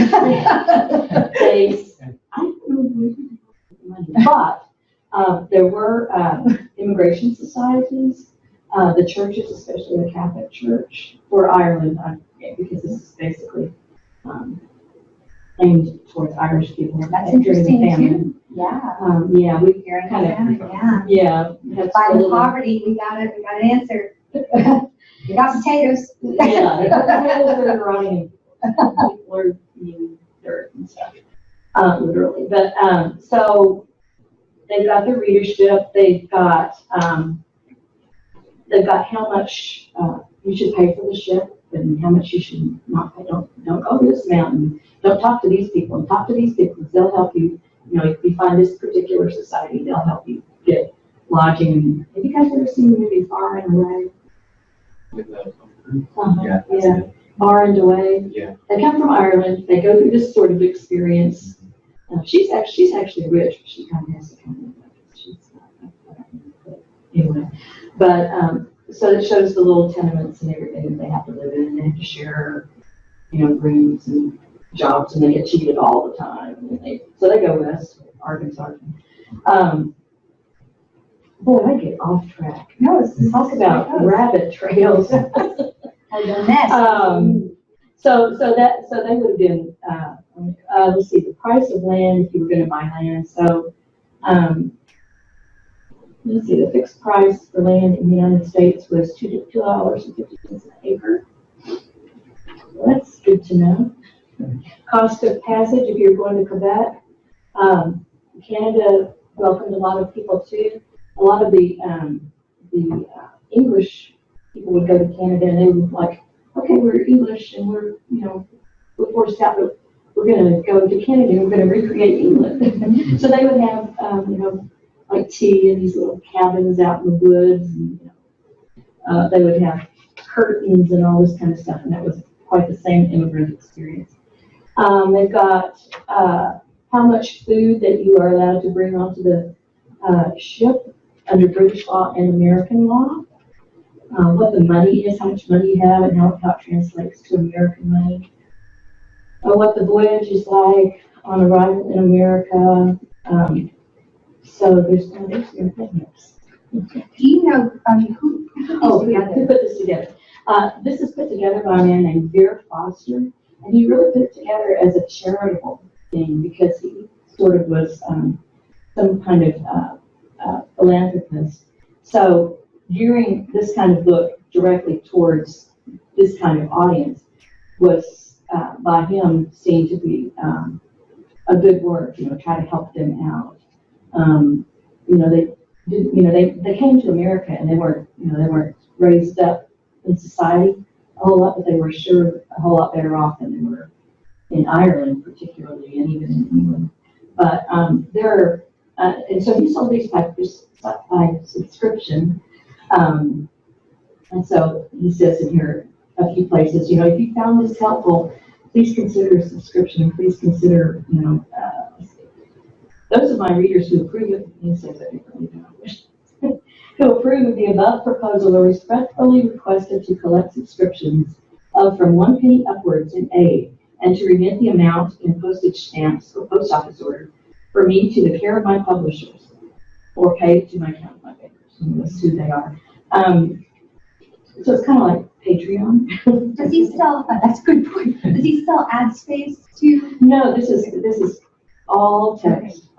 don't know where to get money, but there were immigration societies, the churches, especially the Catholic Church for Ireland, because this is basically aimed towards Irish people. That's interesting too. Yeah, we kind of Fighting poverty, we got an answer. We got potatoes. Yeah, they got potatoes that are growing, and people are eating dirt and stuff, literally. But so they've got the readership. They've got how much you should pay for the ship, and how much you should not pay. Don't go to this mountain. Don't talk to these people. And talk to these people because they'll help you. If you find this particular society, they'll help you get lodging. Have you guys ever seen the movie Far and Away? Yeah. Far and Away. Yeah. They come from Ireland. They go through this sort of experience. She's actually rich, but she kind of has to come in. She's not. Anyway, but so it shows the little tenements and everything that they have to live in, and they have to share, rooms and jobs, and they get cheated all the time. And so they go west, Arkansas. Boy, I get off track. No, it's Talk about rabbit trails. a mess. So they would have been. Let's see, the price of land if you were going to buy land. So let's see, the fixed price for land in the United States was $2.50 an acre. Well, that's good to know. Cost of passage if you're going to Quebec. Canada welcomed a lot of people too. A lot of the English people would go to Canada, and they would like, okay, we're English and we're forced out, but we're going to go to Canada and we're going to recreate England. So they would have like tea in these little cabins out in the woods, and they would have curtains and all this kind of stuff, and that was quite the same immigrant experience. They've got how much food that you are allowed to bring onto the ship under British law and American law, what the money is, how much money you have, and how it translates to American money, what the voyage is like on arrival in America. So there's your things. Do you know who who put this together? This is put together by a man named Vera Foster, and he really put it together as a charitable thing because he sort of was some kind of philanthropist. So gearing this kind of book directly towards this kind of audience was by him seen to be a good work, try to help them out. They came to America and they weren't raised up in society a whole lot, but they were sure a whole lot better off than they were in Ireland, particularly, and even in England. But and so he sold these by subscription. And so he says in here a few places, if you found this helpful, please consider a subscription. Please consider, those of my readers who approve of, he says it differently, who approve of the above proposal are respectfully requested to collect subscriptions of from 1 penny upwards in aid, and to remit the amount in postage stamps or post office order for me to the care of my publishers, or pay to my account, my bankers, and that's who they are. So it's kind of like Patreon. Does he sell, that's a good point, does he sell ad space too? No, this is all text,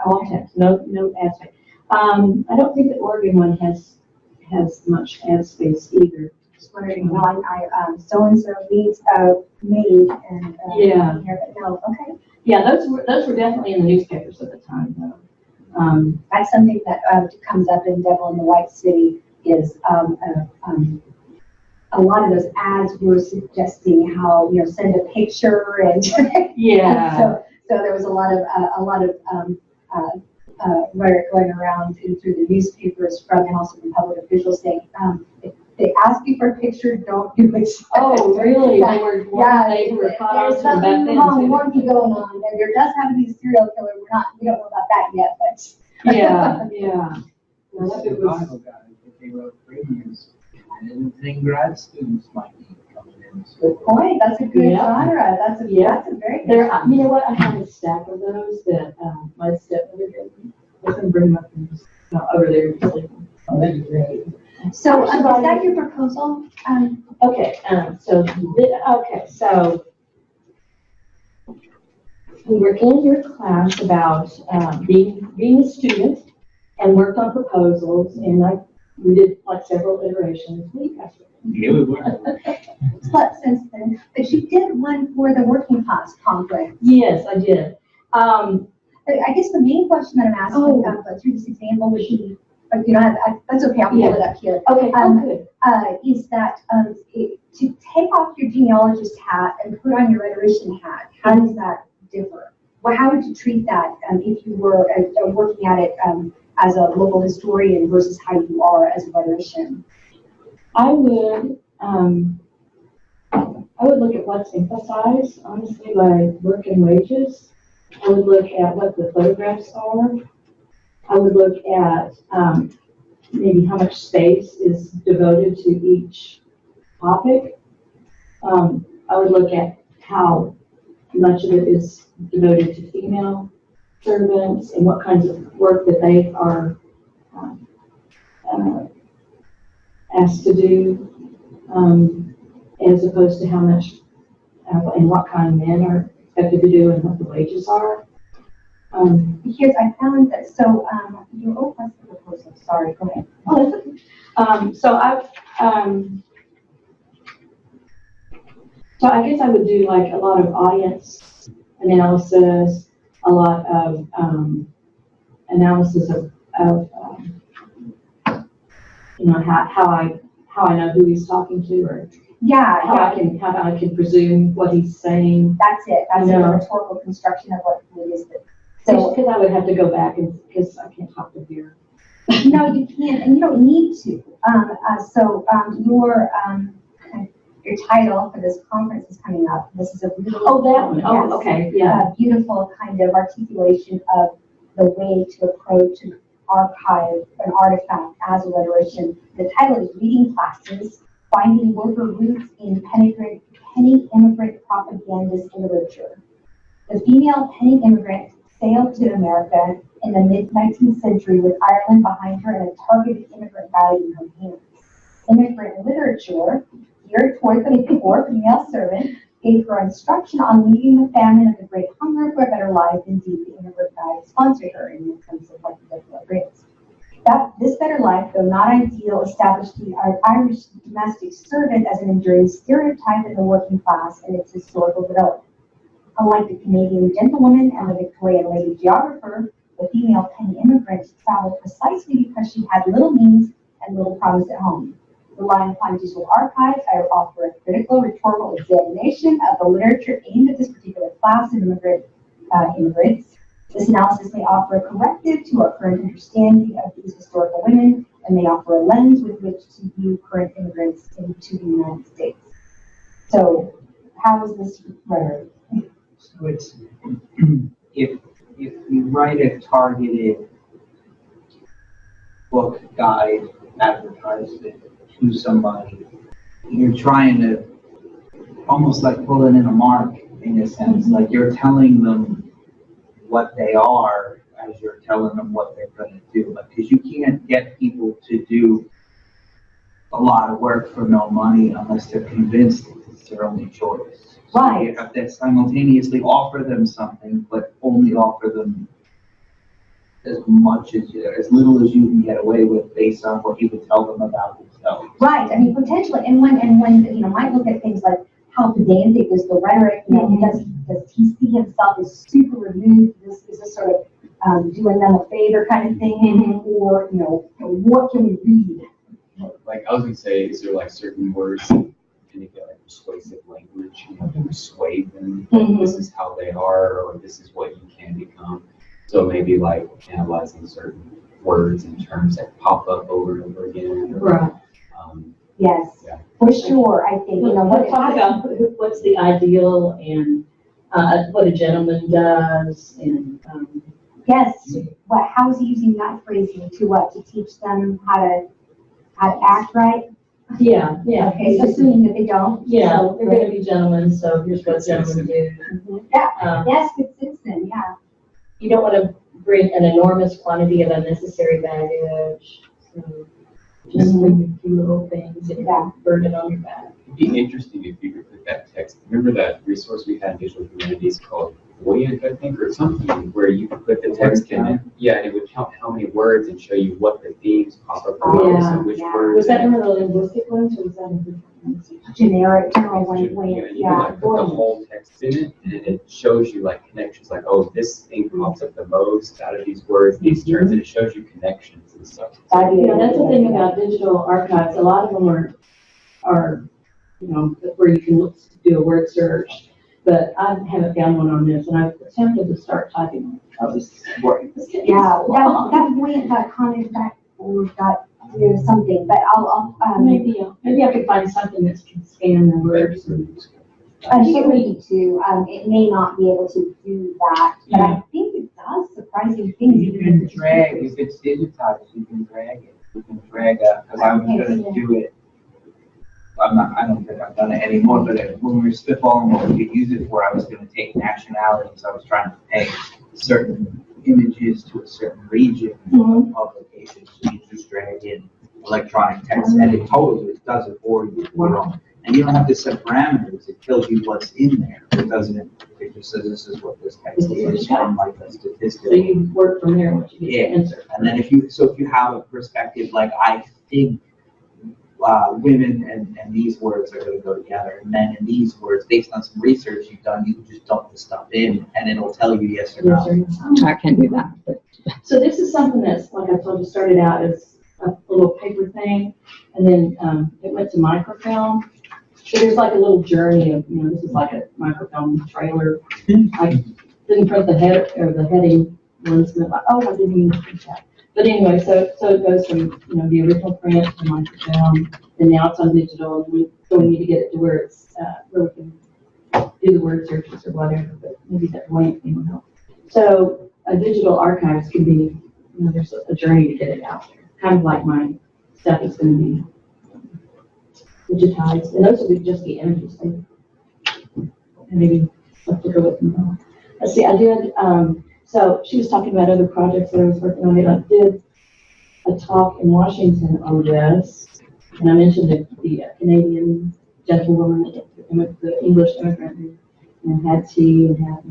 no ad space. I don't think the Oregon one has much ad space either. Just wondering, so-and-so needs a maid and, Yeah. here, but no, okay. Yeah, those were definitely in the newspapers at the time, though. That's something that comes up in Devil in the White City is a lot of those ads were suggesting how send a picture and Yeah. so there was a lot of rhetoric going around through the newspapers from and also from public officials saying if they ask you for a picture, don't do it. Oh, really? Yeah. They were There's caught on back something then. wonky going on, and there does have to be a serial killer. We don't know about that yet, but Yeah. Well, Most of the Bible guys, what they wrote for years, and then grad students might be coming in. good point. That's a good Yeah. genre. That's a very good There, genre. you know what? I have a stack of those that my stepmother gave me. I can bring them up and just over there and sleep. Oh, that'd be great. So is that your proposal? Okay. So we were in your class about being a student and worked on proposals, and we did like several iterations. Yeah, we were. But since then, but you did one for the working class conference. Yes, I did. I guess the main question that I'm asking through this example would be, that's okay, I'll pull it up here. Okay, good. Is that to take off your genealogist hat and put on your rhetorician hat, how does that differ? Well, how would you treat that if you were working at it as a local historian versus how you are as a rhetorician? I would look at what's emphasized, honestly, by work and wages. I would look at what the photographs are. I would look at maybe how much space is devoted to each topic. I would look at how much of it is devoted to female servants and what kinds of work that they are asked to do, as opposed to how much and what kind of men are expected to do and what the wages are. Here's, I found that, so, that's the proposal, sorry, go ahead. Oh, that's okay. So I guess I would do like a lot of audience analysis, a lot of analysis of how I know who he's talking to, or how I can presume what he's saying. That's it. That's a rhetorical construction of what it is. So, because I would have to go back because I can't talk to here. No, you can't, and you don't need to. Your title for this conference is coming up. This is a really that one. Yes, Oh, okay, yeah. Beautiful kind of articulation of the way to approach an archive, an artifact as a rhetorician. The title is Reading Classes: Finding Worker Roots in Penny Immigrant Propagandist Literature. The female penny immigrant sailed to America in the mid-19th century with Ireland behind her and a targeted immigrant guide in her hands. Immigrant literature geared toward the poor female servant, gave her instruction on leaving the famine of the great hunger for a better life. Indeed, the immigrant guide sponsored her in terms of like the agreements. That this better life, though not ideal, established the Irish domestic servant as an enduring stereotype in the working class and its historical development. Unlike the Canadian gentlewoman and the Victorian lady geographer, the female penny immigrant traveled precisely because she had little means and little promise at home. Relying upon digital archives, I offer a critical rhetorical examination of the literature aimed at this particular class of immigrants. This analysis may offer a corrective to our current understanding of these historical women and may offer a lens with which to view current immigrants into the United States. So, how is this rhetoric? So it's, if you write a targeted book, guide, advertisement to somebody, you're trying to almost like pulling in a mark in a sense, like you're telling them what they are as you're telling them what they're going to do. Like, because you can't get people to do a lot of work for no money unless they're convinced it's their only choice. Right. So you have to simultaneously offer them something, but only offer them as much as little as you can get away with based on what you would tell them about themselves. Right. I mean, potentially, and when you know, might look at things like how pedantic is the rhetoric. You know, does he see himself as super removed? Is this sort of doing them a favor kind of thing, or you know, what can we read? Like I was gonna say, is there like certain words and you get like persuasive language, you know, to persuade them that this is how they are or this is what you can become. So maybe like analyzing certain words and terms that pop up over and over again. Right. Yes, Yeah. for sure. I think you know We'll talk about what's the ideal and what a gentleman does, and yes, how is he using that phrasing to teach them how to act right? yeah. Okay, so assuming that they don't. Yeah, So, they're going to be gentlemen, so here's what gentlemen do. yeah. Yes, good citizen. Yeah. You don't want to bring an enormous quantity of unnecessary baggage. So just bring a few little things and burden on your back. It'd be interesting if you could put that text. Remember that resource we had in Digital Humanities called Buoyant, I think, or something, where you could put the text in it. Yeah, and it would count how many words and show you what the themes pop up the most and which words. Was that one of the linguistic ones, or was that a different one? General way. You can like put the whole text in it, and it shows you like connections, like, oh, this thing pops up the most out of these words, these terms, and it shows you connections and stuff. Yeah, that's the thing about digital archives. A lot of them are you know, where you can do a word search, but I haven't found one on this, and I've attempted to start typing it. That was important. Yeah, that buoyant.com is something, but I'll Maybe I could find something that can scan the words. I think it would be too. It may not be able to do that, but I think it does surprising things. You can drag, if it's digitized, you can drag it. You can drag it, because I was going to do it. I don't think I've done it anymore, but when we were spitballing what we could use it for, I was going to take nationalities. I was trying to peg certain images to a certain region of publication. So you just drag in electronic text, and it does it for you. Wow. And you don't have to set parameters. It tells you what's in there. It doesn't. It just says this is what this text is from, like a statistic. So you work from there once you get the answer. And then if you have a perspective like I think women and these words are going to go together, and men and these words, based on some research you've done, you can just dump the stuff in, and it'll tell you yes or no. I can do that. But. So this is something that's, like I told you, started out as a little paper thing, and then it went to microfilm. So there's like a little journey of, you know, this is like a microfilm trailer. I didn't print the head or the heading once, and like, oh, I didn't even print that. But anyway, so it goes from, you know, the original print to microfilm, and now it's on digital, and we need to get it to where it's where we can do the word searches or whatever. But maybe that buoyant thing will help. So a digital archives can be, you know, there's a journey to get it out there. Kind of like my stuff is going to be digitized, and those will be just the images. And maybe I'll have to go with them. Let's see, I did. So she was talking about other projects that I was working on. I did a talk in Washington on this, and I mentioned the Canadian gentlewoman, the English immigrant who had tea and had,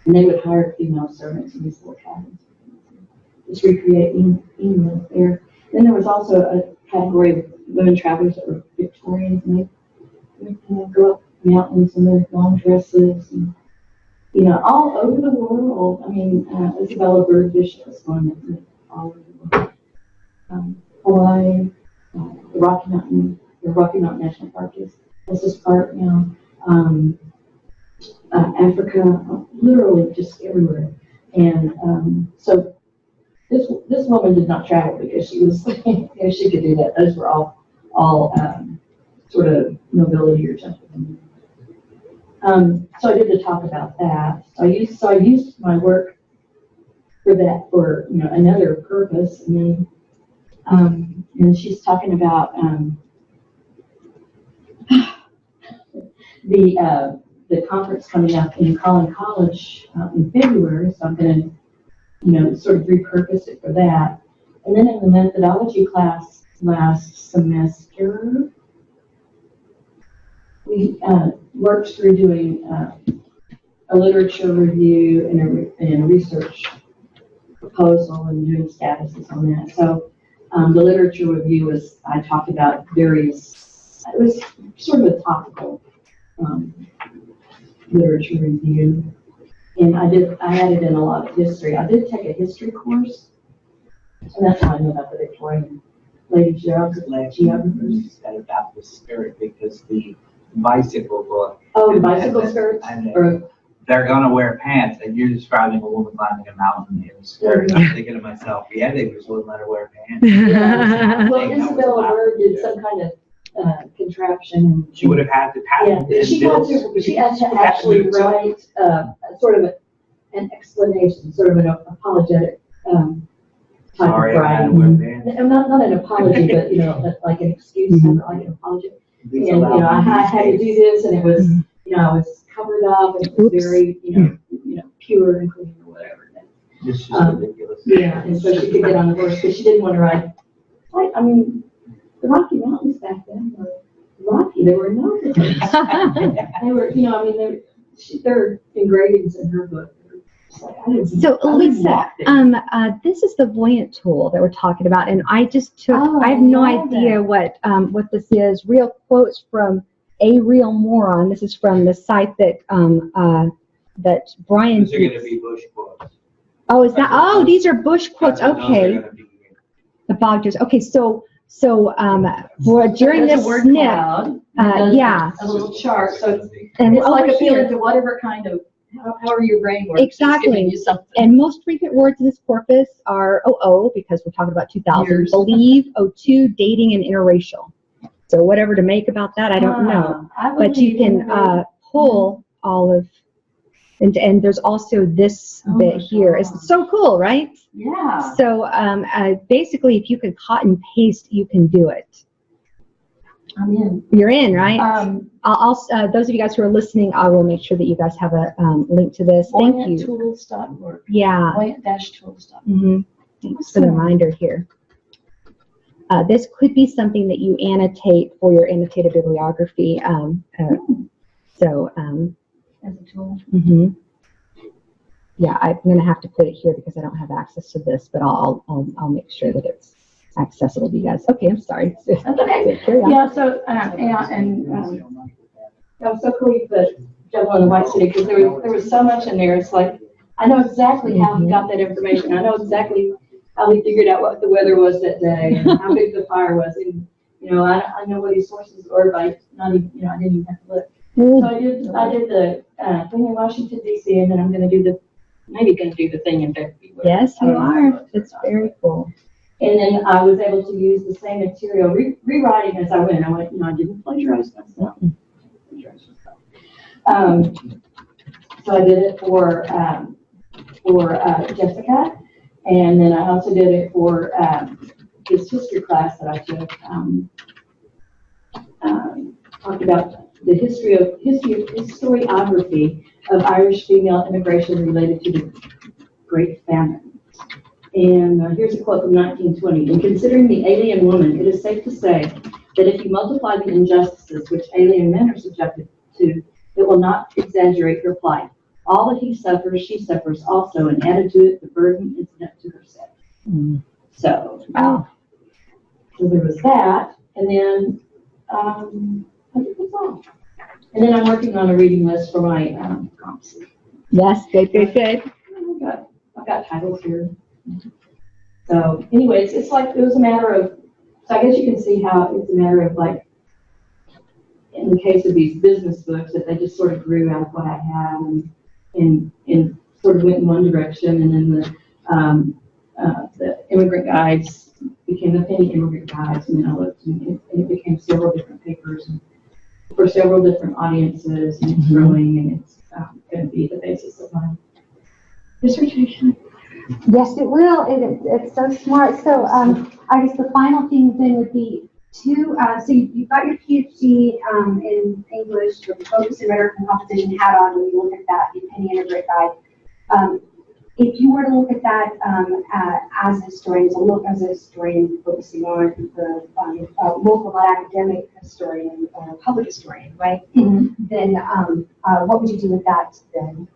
and they would hire female servants in these little cabins. Just recreate England there. Then there was also a category of women travelers that were Victorians, and they would go up mountains in their long dresses, and all over the world. I mean, Isabella Bird Bishop was going all over the world. Hawaii, the Rocky Mountain National Park is this park now. Africa, literally just everywhere. And so this woman did not travel because she was she could do that. Those were all sort of nobility or gentlemen. So I did the talk about that. So I used my work for that for another purpose, and then and she's talking about the conference coming up in Collin College in February. So I'm going to sort of repurpose it for that. And then in the methodology class last semester, we worked through doing a literature review and a research proposal and doing statuses on that. So the literature review was, I talked about various, it was sort of a topical literature review. And I added in a lot of history. I did take a history course, and that's how I know about the Victorian lady geographers. Said about the spirit because the bicycle book. Oh, the bicycle skirts? They're gonna wear pants, and you're describing a woman climbing a mountain in a skirt. I'm thinking to myself, yeah, they just wouldn't let her wear pants. Yeah. Well, Isabella Bird did some kind of contraption. She would have had to patent it. She had to actually write sort of an explanation, sort of an apologetic type of writing. Not an apology, but like an excuse, like an apology. And I had to do this, and it was I was covered up, and it was very pure and clean or whatever. This is ridiculous. Yeah, and so she could get on the horse because she didn't want to ride. I mean, the Rocky Mountains back then were rocky. They were no different. They were, there are engravings in her book. So Lisa, this is the Voyant tool that we're talking about, and I just took. I have no idea what this is. Real quotes from A Real Moron. This is from the site that that Brian. These are going to be Bush quotes. Oh, is that? Oh, these are Bush quotes. Okay. The Bogders. Okay, so for during this snip, yeah, a little chart. So it's like appealing to whatever kind of. However your brain works. Exactly. And most frequent words in this corpus are because we're talking about 2000, believe, 02, dating, and interracial. So whatever to make about that, I don't know. But you can pull all of, and there's also this bit here. It's so cool, right? Yeah. So basically, if you can cut and paste, you can do it. I'm in. You're in, right? I'll those of you guys who are listening, I will make sure that you guys have a link to this. Thank you. Voyant-tools.org. Yeah. Voyant-tools.org. Mm-hmm. Thanks for the reminder here. This could be something that you annotate for your annotated bibliography. As a tool. Mm-hmm. Yeah, I'm going to have to put it here because I don't have access to this, but I'll make sure that it's accessible to you guys. Okay, I'm sorry. Okay. Yeah. So I was so pleased that Devil in the White City because there was so much in there. It's like I know exactly how he got that information. I know exactly how he figured out what the weather was that day and how big the fire was. And I know what his sources were by not even I didn't even have to look. So I did the thing in Washington D.C. and then I'm going to do the thing in February. Yes, you are. It's very cool. And then I was able to use the same material, rewriting as I went. I didn't plagiarize myself. So I did it for Jessica, and then I also did it for this history class that I took. Talked about the historiography of Irish female immigration related to the Great Famine. And here's a quote from 1920. In considering the alien woman, it is safe to say that if you multiply the injustices which alien men are subjected to, it will not exaggerate her plight. All that he suffers, she suffers also, and added to it the burden incident to her sex. So, so there was that, and then I think that's all. And then I'm working on a reading list for my comps. Yes, good, good, good. I've got titles here. So anyways, it's like, it was a matter of, so I guess you can see how it's a matter of like, in the case of these business books, that they just sort of grew out of what I had and sort of went in one direction, and then the immigrant guides became the penny immigrant guides, and then I looked and it became several different papers and for several different audiences, and it's growing, and it's going to be the basis of my dissertation. Yes, it will. It's so smart. So I guess the final thing then would be so you've got your PhD in English with focus in rhetoric and composition hat on when you look at that in Penny Integrate Guide. If you were to look at that as a historian, as a historian focusing on the local, not academic historian or public historian, right? Then what would you do with that then?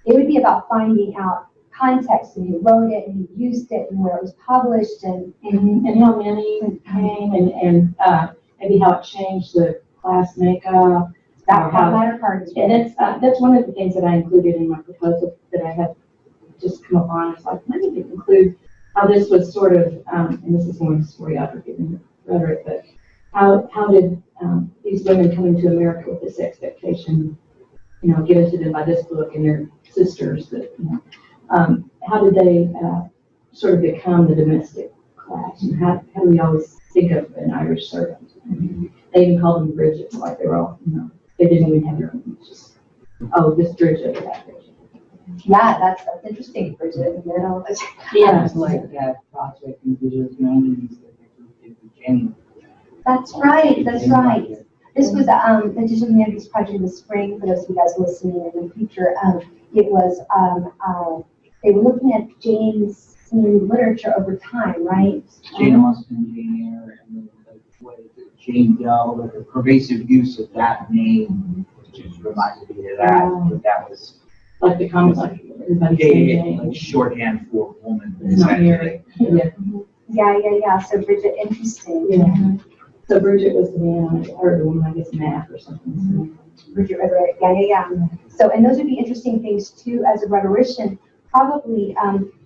It would be about finding out context, and who wrote it, and who used it, and where it was published, and how many came, and maybe how it changed the class makeup. That latter part is and that's one of the things that I included in my proposal that I have just come upon. It's like, let me include how this was sort of, and this is more historiography than rhetoric, but how did these women coming to America with this expectation, given to them by this book and their sisters, that how did they sort of become the domestic class? And how do we always think of an Irish servant? They even called them Bridgets, like they were all, they didn't even have their own. Just, this Bridget or that Bridget. Yeah, that's interesting, Bridget. Yeah, it's like that project in Digital Humanities that they became. That's right. That's right. This was the Digital Humanities project in the spring. For those of you guys listening in the future, it was they were looking at Jane's literature over time, right? Jane Austen, Jane Eyre, and Jane Doe, like the pervasive use of that name, which just reminded me of that. That was like the comments, like everybody saying like shorthand for woman. It's not married. Yeah. So Bridget, interesting. Yeah. So Bridget was the man, or the woman, I guess, Math or something. Bridget, yeah. So, and those would be interesting things too, as a rhetorician. Probably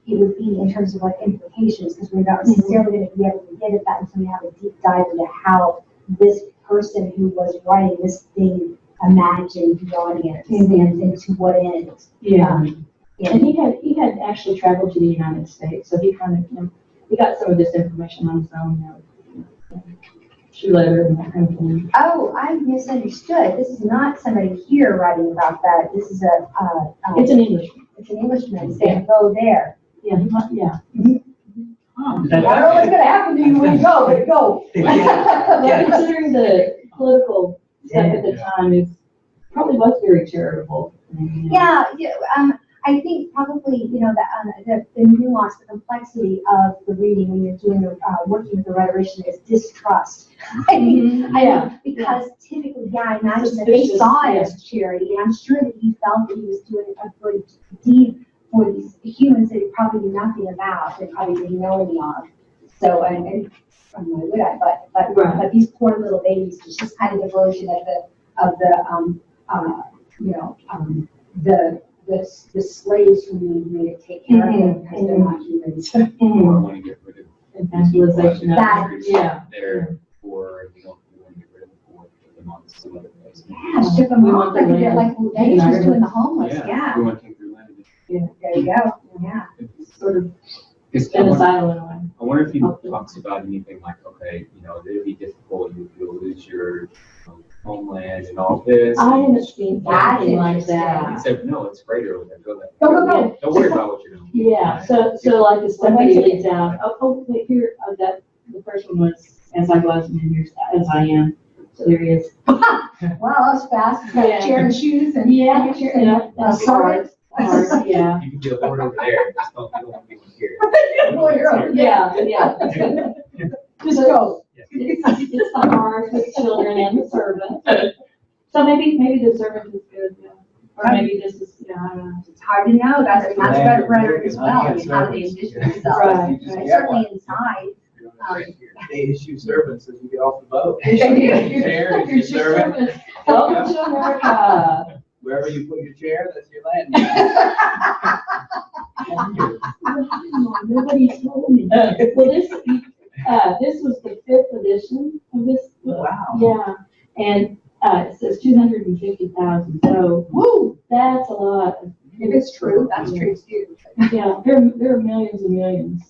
it would be in terms of like implications, because we're not necessarily going to be able to get at that until we have a deep dive into how this person who was writing this thing imagined the audience and to what end. And he had actually traveled to the United States, so he kind of he got some of this information on his own. She letter and that kind of thing. Oh, I misunderstood. This is not somebody here writing about that. This is it's an Englishman. It's an Englishman saying, "Go there." Yeah, yeah. Oh, I don't know what's going to happen to you when you go, but go. But considering the political stuff at the time, it probably was very charitable. Yeah. I think probably the nuance, the complexity of the reading when you're doing working with the rhetorician is distrust. I think because typically, I imagine that they saw it as charity, and I'm sure that he felt that he was doing a good deed for these humans that he probably knew nothing about, that probably didn't know any of. So, and why would I? But these poor little babies, it's just kind of the version of the slaves who need to take care of them because they're not humans. Or want to get rid of Infantilization. there, or we don't want to get rid of for the months some other place. Yeah, ship them off like they're like just doing the homeless. Yeah. We want to take their land. There you go. Yeah. It's sort of I genocidal in a way. wonder if he talks about anything like, okay, it'd be difficult, you'll lose your homeland and all this. I haven't seen That's anything like that. He said, no, it's greater. Go there. Go. Don't worry about what you're doing. Yeah, so like the stuff that he leads out. Wait, here, that the first one was as I was, and then here's as I am. So there he is. Wow, that was fast. Yeah. Chair and shoes and Hard. Yeah. You can be a lord over there, just don't want people here. Yeah. Just go. It's the heart with children and the servant. So maybe the servant is good, yeah. Or maybe this is, I don't know. It's hard to know, that's better rhetoric as well, I mean, how do they envision themselves? Right. And certainly inside. They issue servants as you get off the boat. Here's Chair is your your servant. servant. Welcome to America. Wherever you put your chair, that's your land. Nobody told me. Well, this was the 5th edition of this book. Wow. Yeah, and it says 250,000. So, woo, that's a lot. If it's true, that's true too. Yeah, there are millions and millions.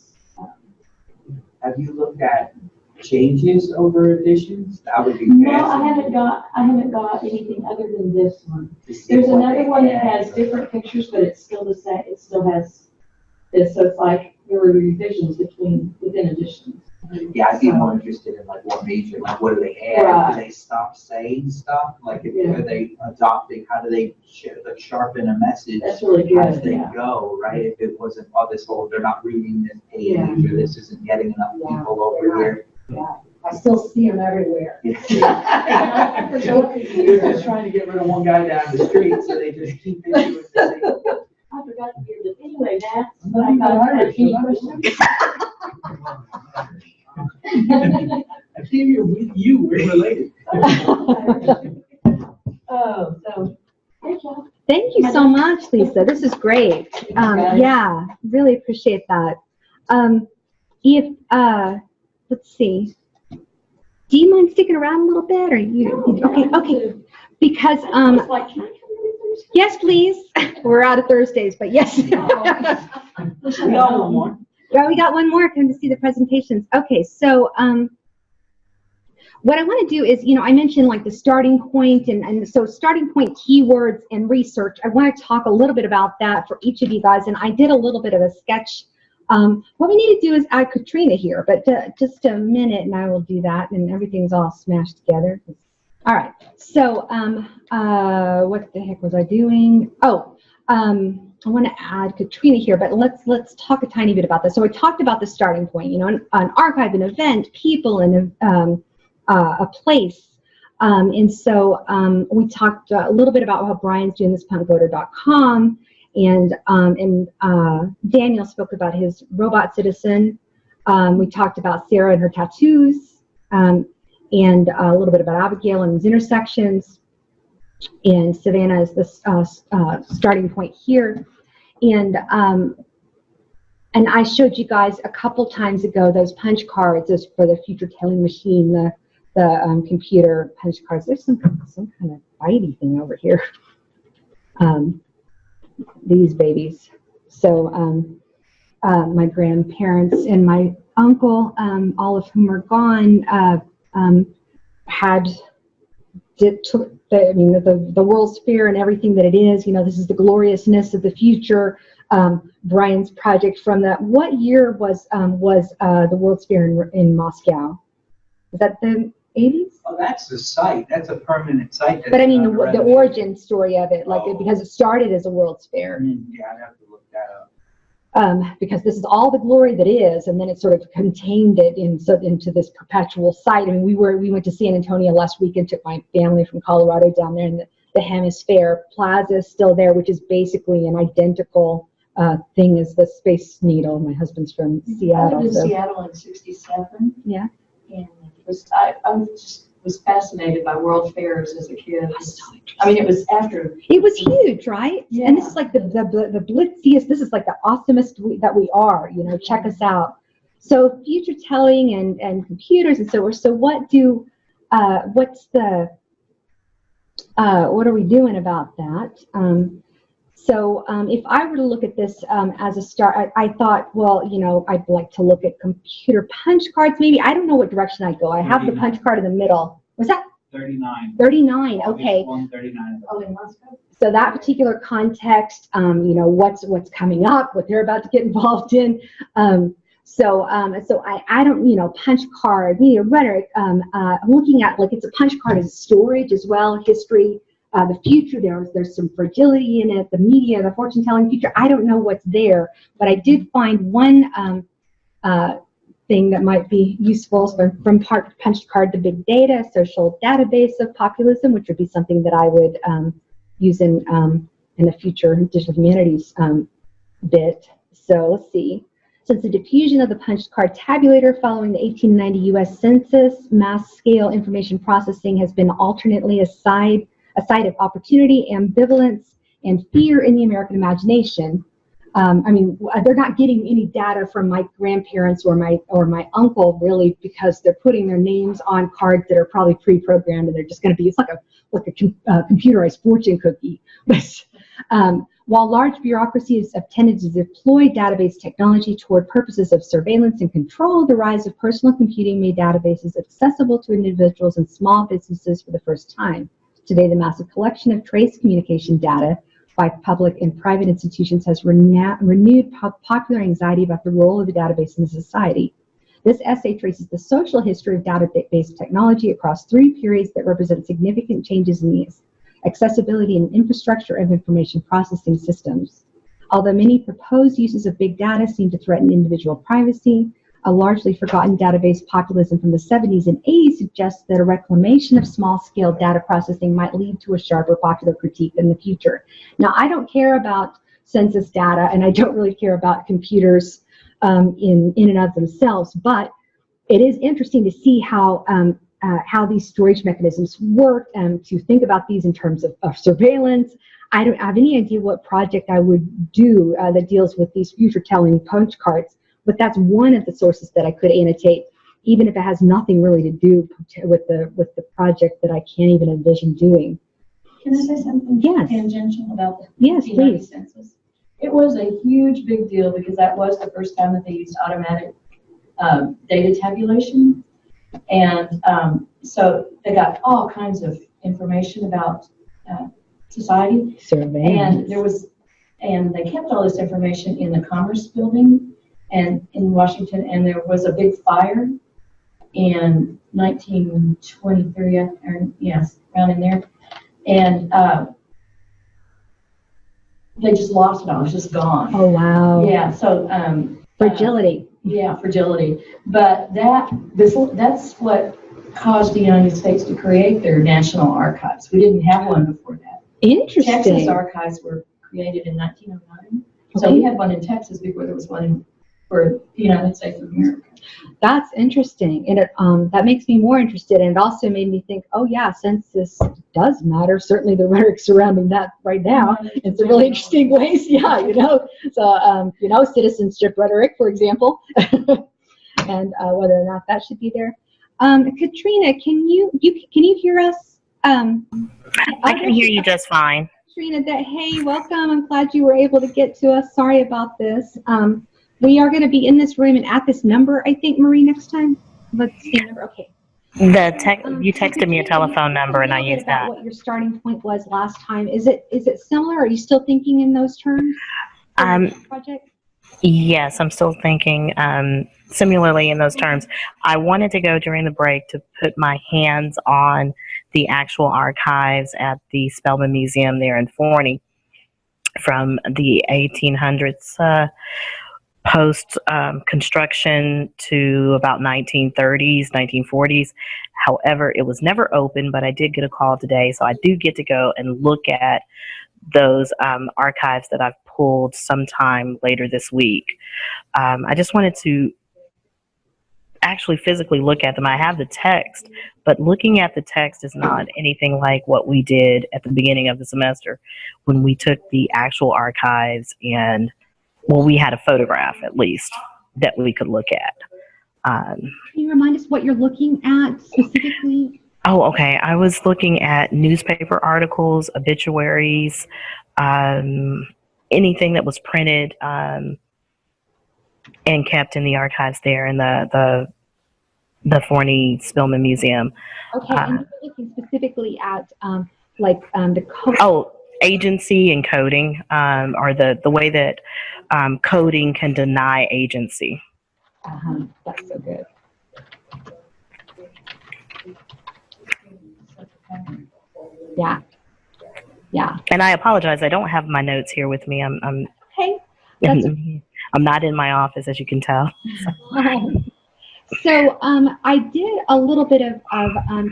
Have you looked at changes over editions? That would be No, fascinating. I haven't got anything other than this one. There's another one that has different pictures, but it's still the same. It still has this, so it's like there were revisions within editions. Yeah, I'd be more interested in like what major, like what do they add? Right. Do they stop saying stuff? Like if Yeah. are they adopting, how do they sharpen a message? That's really good. As they Yeah. go, right? If it wasn't, oh, this whole, they're not reading this page, Yeah. or this isn't getting enough Yeah. people over here. I still see them everywhere. They're just trying to get rid of one guy down the street, so they just keep issuing the same. I forgot to hear that. Anyway, that's what I got. Any questions? I came here with you, we're related. Oh, so, thank you. Thank you so much, Lisa. This is great. Yeah, really appreciate that. If let's see, do you mind sticking around a little bit, or okay? Because It's like, can I come in Thursday? yes, please. We're out of Thursdays, but yes. We all want more. Yeah, we got one more. Come to see the presentations. Okay, so what I want to do is, I mentioned like the starting point, and so starting point keywords and research. I want to talk a little bit about that for each of you guys, and I did a little bit of a sketch. What we need to do is add Katrina here, but just a minute, and I will do that, and everything's all smashed together. All right. So what the heck was I doing? Oh. I want to add Katrina here, but let's talk a tiny bit about this. So I talked about the starting point, an archive, an event, people, and a place. And so we talked a little bit about how Brian's doing this punkvoter.com, and Daniel spoke about his robot citizen. We talked about Sarah and her tattoos, and a little bit about Abigail and his intersections. And Savannah is the starting point here, and I showed you guys a couple times ago those punch cards as for the future telling machine, the computer punch cards. There's some kind of bitey thing over here. These babies. So my grandparents and my uncle, all of whom are gone, took the World's Fair and everything that it is. This is the gloriousness of the future. Brian's project from that. What year was the World's Fair in Moscow? Is that the 80s? Oh, that's the site. That's a permanent site. But I mean the origin story of it, because it started as a World's Fair. Yeah, I'd have to look that up. Because this is all the glory that is, and then it sort of contained it into this perpetual site. I mean, we went to San Antonio last week and took my family from Colorado down there, and the Hemisphere Plaza is still there, which is basically an identical thing as the Space Needle. My husband's from Seattle. I lived in Seattle in '67. Yeah. And I was fascinated by World Fairs as a kid. I mean, it was after. It was huge, right? Yeah. And this is like the blitziest. This is like the awesomest that we are. Check us out. So future telling and computers and so forth. So what are we doing about that? So if I were to look at this as a start, I thought, well, I'd like to look at computer punch cards. Maybe I don't know what direction I'd go. I have the punch card in the middle. Was that 39. 39? Okay. 139. Oh, in Moscow. So that particular context, what's coming up, what they're about to get involved in. So I don't, punch card, rhetoric. I'm looking at it's a punch card as storage as well, history. The future, there's some fragility in it, the media, the fortune-telling future. I don't know what's there, but I did find one thing that might be useful from punched card to big data, social database of populism, which would be something that I would use in a future digital humanities bit. So let's see. Since the diffusion of the punched card tabulator following the 1890 U.S. Census, mass-scale information processing has been alternately a site of opportunity, ambivalence, and fear in the American imagination. I mean, they're not getting any data from my grandparents or my uncle really, because they're putting their names on cards that are probably pre-programmed, and they're just going to be, it's like a computerized fortune cookie. But while large bureaucracies have tended to deploy database technology toward purposes of surveillance and control, the rise of personal computing made databases accessible to individuals and small businesses for the first time. Today, the massive collection of trace communication data by public and private institutions has renewed popular anxiety about the role of the database in society. This essay traces the social history of database technology across 3 periods that represent significant changes in the accessibility and infrastructure of information processing systems. Although many proposed uses of big data seem to threaten individual privacy, a largely forgotten database populism from the 70s and 80s suggests that a reclamation of small-scale data processing might lead to a sharper popular critique in the future. Now, I don't care about census data, and I don't really care about computers in and of themselves, but it is interesting to see how these storage mechanisms work, and to think about these in terms of surveillance. I don't have any idea what project I would do that deals with these future-telling punch cards, but that's one of the sources that I could annotate, even if it has nothing really to do with the project that I can't even envision doing. Can I say something tangential about the please. census? It was a huge big deal because that was the first time that they used automatic data tabulation. And so they got all kinds of information about society. Surveillance. And they kept all this information in the Commerce building and in Washington, and there was a big fire in 1923, around in there. And they just lost it all. It was just gone. Oh, wow. Yeah, so fragility. Fragility. But that's what caused the United States to create their national archives. We didn't have one before that. Interesting. Texas archives were created in 1909. So we had one in Texas before there was one for the United States of America. That's interesting, and it, that makes me more interested, and it also made me think, oh yeah, census does matter. Certainly the rhetoric surrounding that right now in some really interesting ways. Yeah, so citizenship rhetoric, for example, and whether or not that should be there. Katrina, can you hear us? I can hear you just fine. Katrina, hey, welcome. I'm glad you were able to get to us. Sorry about this. We are going to be in this room and at this number, I think, Marie, next time. Let's see. Okay. You texted me a telephone number, and I used that. What your starting point was last time? Is it similar? Are you still thinking in those terms? Project? Yes, I'm still thinking similarly in those terms. I wanted to go during the break to put my hands on the actual archives at the Spelman Museum there in Forney from the 1800s. Post construction to about 1930s, 1940s. However, it was never open, but I did get a call today, so I do get to go and look at those archives that I've pulled sometime later this week. I just wanted to actually physically look at them. I have the text, but looking at the text is not anything like what we did at the beginning of the semester when we took the actual archives and we had a photograph, at least, that we could look at. Can you remind us what you're looking at specifically? Oh, okay. I was looking at newspaper articles, obituaries, anything that was printed and kept in the archives there in the Forney Spelman Museum. Okay, and you're looking specifically at the code. Oh, agency and coding, or the way that coding can deny agency. That's so good. Yeah. And I apologize. I don't have my notes here with me. I'm okay. I'm not in my office, as you can tell. So I did a little bit of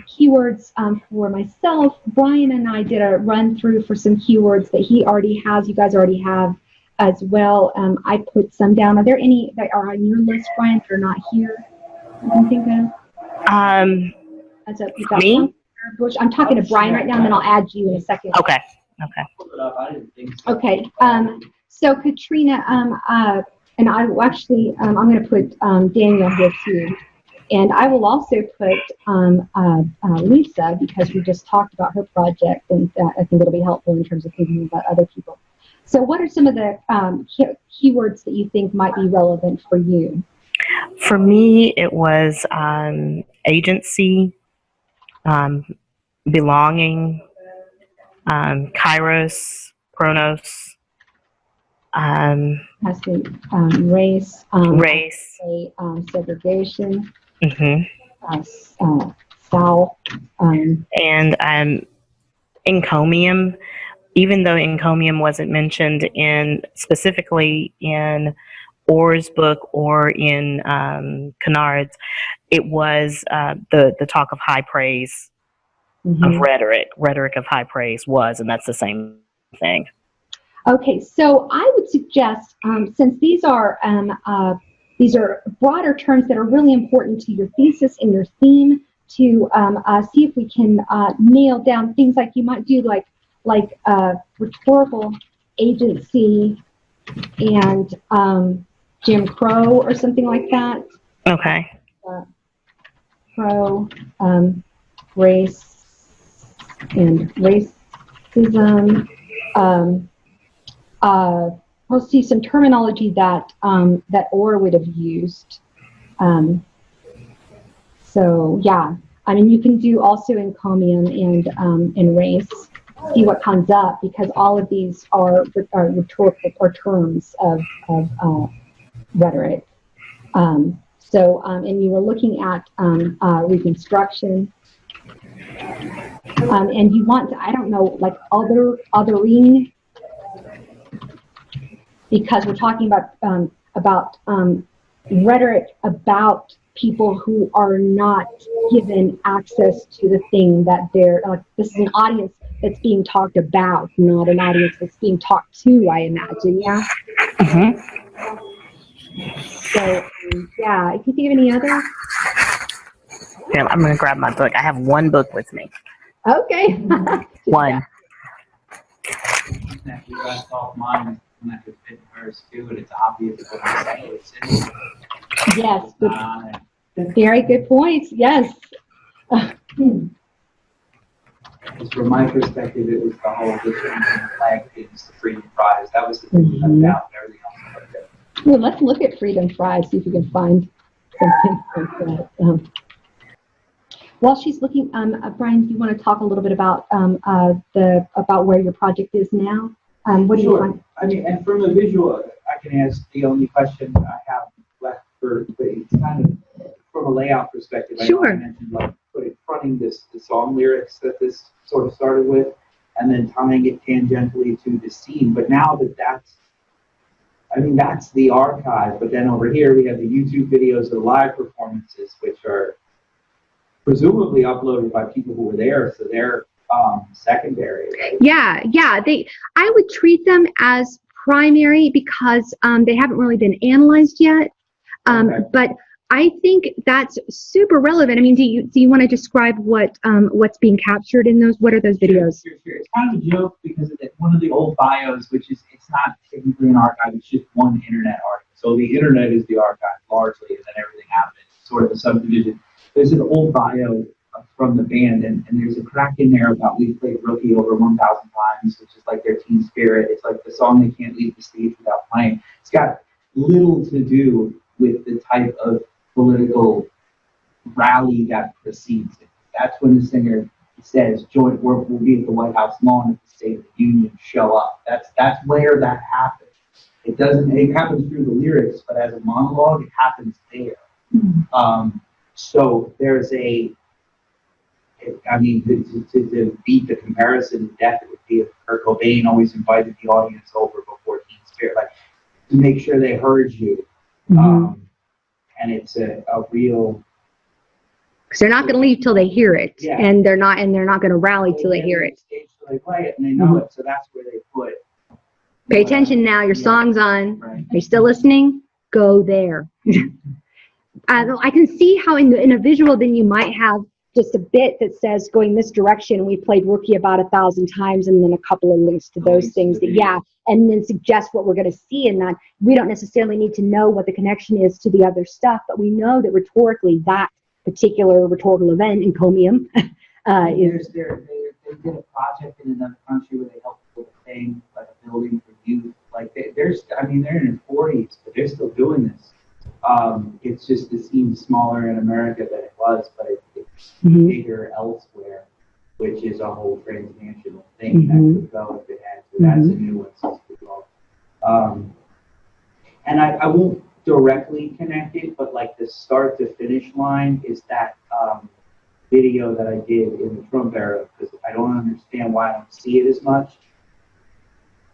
keywords for myself. Brian and I did a run through for some keywords that he already has, you guys already have as well. I put some down. Are there any that are on your list, Brian, that are not here? You can think of? That's a, Me? Bush. I'm talking to Brian right now, and then I'll add you in a second. Okay. Okay. I didn't think so. Okay. So Katrina, and I will actually, I'm going to put Daniel here too. And I will also put Lisa, because we just talked about her project, and I think it'll be helpful in terms of thinking about other people. So what are some of the keywords that you think might be relevant for you? For me, it was agency, belonging, kairos, chronos, I see race, race. segregation, Mm-hmm. South, And encomium, even though encomium wasn't mentioned in specifically in Orr's book or in Kennard's, it was the talk of high praise of rhetoric of high praise was, and that's the same thing. Okay, so I would suggest, since these are broader terms that are really important to your thesis and your theme, to see if we can nail down things like you might do, like rhetorical agency and Jim Crow or something like that. Okay. Crow, race and racism. We'll see some terminology that that Orr would have used. So yeah, I mean, you can do also encomium and race. See what comes up, because all of these are rhetorical or terms of rhetoric. So and you were looking at reconstruction. And you want to, I don't know, like othering, because we're talking about rhetoric about people who are not given access to the thing that they're, this is an audience that's being talked about, not an audience that's being talked to, I imagine, yeah? Mm-hmm. So, yeah, if you think of any other? Yeah, I'm going to grab my book. I have one book with me. Okay. One. That you guys off mine, and that could fit hers too, but it's obvious what I'm saying. Yes, very good points, yes. From my perspective, it was the whole difference in flag things, the freedom prize. That was the thing that left out, and everything else like that. Well, let's look at freedom prize, see if we can find something like that. While she's looking, Brian, do you want to talk a little bit about about where your project is now? What do you want? I mean, and from a visual, I can ask the only question I have left but it's kind of from a layout perspective. Sure. I mentioned like fronting the song lyrics that this sort of started with, and then tying it tangentially to the scene. But now that's the archive. But then over here we have the YouTube videos of the live performances, which are presumably uploaded by people who were there, so they're secondary, right? Yeah. I would treat them as primary because they haven't really been analyzed yet. Okay. But I think that's super relevant. I mean, do you want to describe what's being captured in those? What are those videos? Sure. It's kind of a joke because one of the old bios, which is, it's not technically an archive, it's just one internet archive. So the internet is the archive largely, and then everything happens, sort of a subdivision. There's an old bio from the band, and there's a crack in there about we played Rookie over 1,000 times, which is like their team spirit. It's like the song they can't leave the stage without playing. It's got little to do with the type of political rally that precedes it. That's when the singer says joint work will be at the White House lawn if the State of the Union show up. That's where that happens. It happens through the lyrics, but as a monologue, it happens there. So there's to beat the comparison to death, it would be if Kurt Cobain always invited the audience over before Teen Spirit, like to make sure they heard you. and it's a real. Because they're not going to leave till they hear it, Yeah. and they're not going to rally till they hear it. Stage till they play it, and they know it, so that's where they put. Pay attention now. Your song's on. Right. Are you still listening? Go there. I can see how in a visual, then you might have just a bit that says going this direction. We played Rookie about 1,000 times, and then a couple of links to those things. And then suggest what we're going to see in that. We don't necessarily need to know what the connection is to the other stuff, but we know that rhetorically that particular rhetorical event, encomium, is. They did a project in another country where they helped people paying like a building for youth. Like they're in their 40s, but they're still doing this. It's just, it seems smaller in America than it was, but it's bigger elsewhere, which is a whole transnational thing that could go if it had to. That's a new one since we go. And I won't directly connect it, but like the start to finish line is that video that I did in the Trump era, because I don't understand why I don't see it as much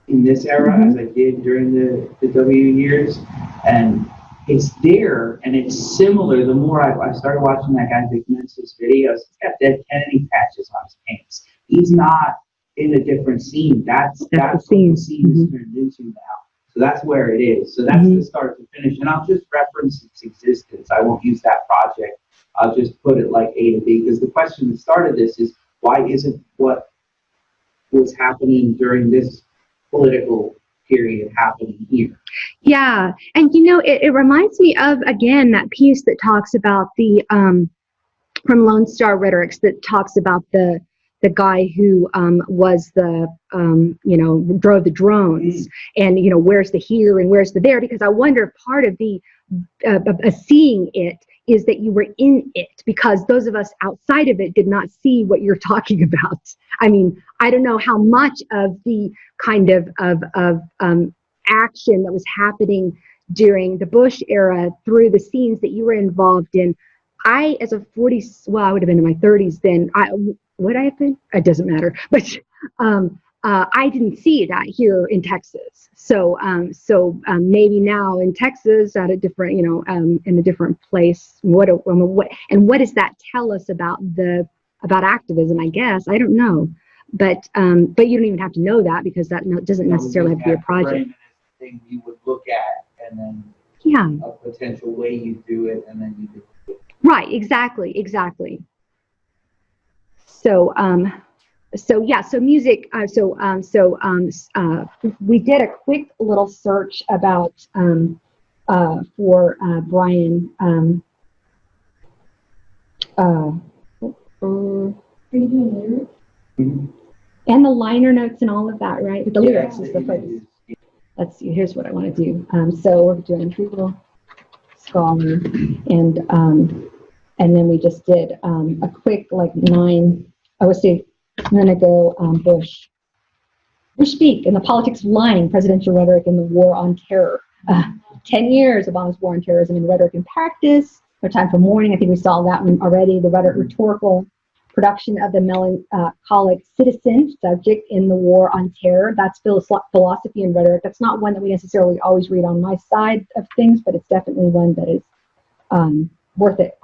in this era as I did during the W years. And it's there, and it's similar. The more I started watching that guy Vic Mensa's videos, he's got dead Kennedy patches on his pants. He's not in a different scene. That's what the scene is turned into now. So that's where it is. So that's the start to finish. And I'll just reference its existence. I won't use that project. I'll just put it like A to B, because the question that started this is, why isn't what was happening during this political period happening here? Yeah, and it reminds me of, again, that piece that talks about the from Lone Star Rhetorics, that talks about the guy who was the drove the drones, and where's the here and where's the there, because I wonder if part of the seeing it is that you were in it, because those of us outside of it did not see what you're talking about. I mean, I don't know how much of the kind of action that was happening during the Bush era through the scenes that you were involved in. I, as a 40s, well, I would have been in my 30s then. Would I have been? It doesn't matter. But I didn't see that here in Texas. So maybe now in Texas at a different, in a different place. What does that tell us about activism? I guess I don't know. But you don't even have to know that, because that doesn't necessarily have to be a project. Thing you would look at, and then a potential way you do it, and then you do it. Right, exactly. So music. We did a quick little search about for Brian. Are you doing lyrics? And the liner notes and all of that, right? But the lyrics is the focus. Let's see. Here's what I want to do. So we're doing Google Scholar, and then we just did a quick 9. I would say I'm gonna go Bush speak in the politics of lying, presidential rhetoric, and the war on terror. 10 years Obama's war on terrorism and rhetoric in practice. No time for mourning. I think we saw that one already. The rhetorical production of the melancholic citizen subject in the war on terror. That's philosophy and rhetoric. That's not one that we necessarily always read on my side of things, but it's definitely one that is worth it.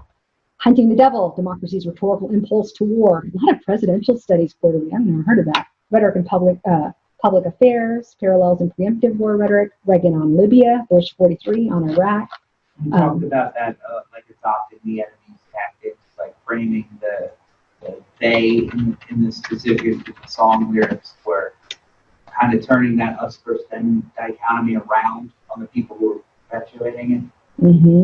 Hunting the Devil, Democracy's Rhetorical Impulse to War. A lot of presidential studies quarterly. I've never heard of that. Rhetoric in Public Affairs, Parallels in Preemptive War Rhetoric, Reagan on Libya, Bush 43 on Iraq. We talked about that, like adopting the enemy's tactics, like framing the they in the specific song lyrics, were kind of turning that us versus them dichotomy around on the people who are perpetuating it.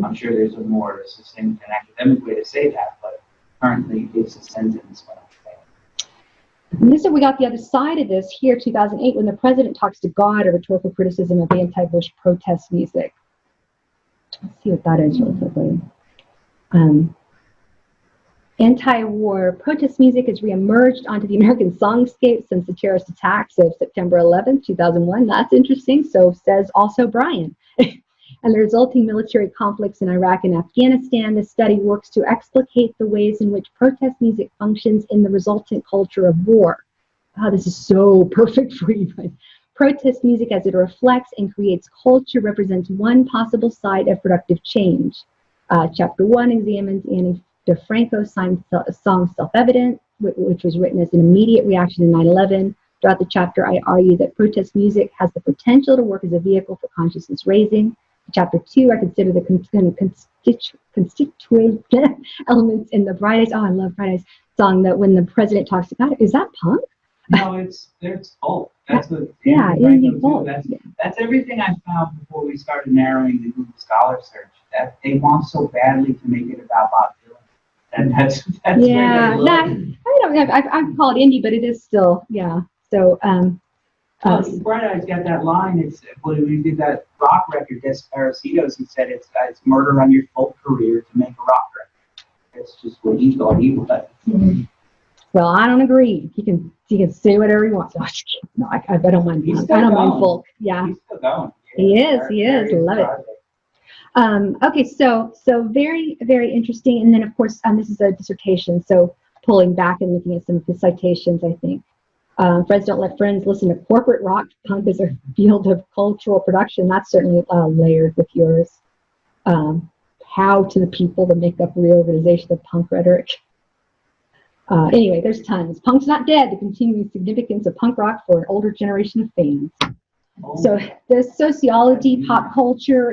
I'm sure there's a more succinct and academic way to say that, but currently it's a sentence when I'm saying. And this is, we got the other side of this here, 2008, when the president talks to God, a rhetorical criticism of anti-Bush protest music. Let's see what that is real quickly. Anti-war protest music has reemerged onto the American songscape since the terrorist attacks of September 11th, 2001. That's interesting. So says also Brian. And the resulting military conflicts in Iraq and Afghanistan. This study works to explicate the ways in which protest music functions in the resultant culture of war. Wow, this is so perfect for you guys. Protest music, as it reflects and creates culture, represents one possible side of productive change. Chapter 1 examines Annie DeFranco's song Self-Evident, which was written as an immediate reaction to 9/11. Throughout the chapter, I argue that protest music has the potential to work as a vehicle for consciousness raising. Chapter 2, I consider the constituent elements in the Bright Eyes. Oh, I love Bright Eyes song that when the president talks about it. Is that punk? No, there's folk. That's what yeah, indie folk. That's everything I found before we started narrowing the Google Scholar search. That they want so badly to make it about Bob Dylan. And that's yeah, where they look. I've called indie, but it is still, yeah. So, Bright Eyes got that line. It's when we did that rock record, Desperacidos. He said it's murder on your folk career to make a rock record. That's just what he thought he would. Mm-hmm. Well, I don't agree. He can say whatever he wants. No, I don't mind. I don't mind folk. Yeah, he's still going. Yeah, he is. Love it. Okay, so very, very interesting. And then of course, this is a dissertation. So pulling back and looking at some of the citations, I think. Friends don't let friends listen to corporate rock. Punk is a field of cultural production. That's certainly layered with yours. How to the people, the makeup reorganization of punk rhetoric. Anyway, there's tons. Punk's not dead. The continuing significance of punk rock for an older generation of fans. So the sociology, pop culture,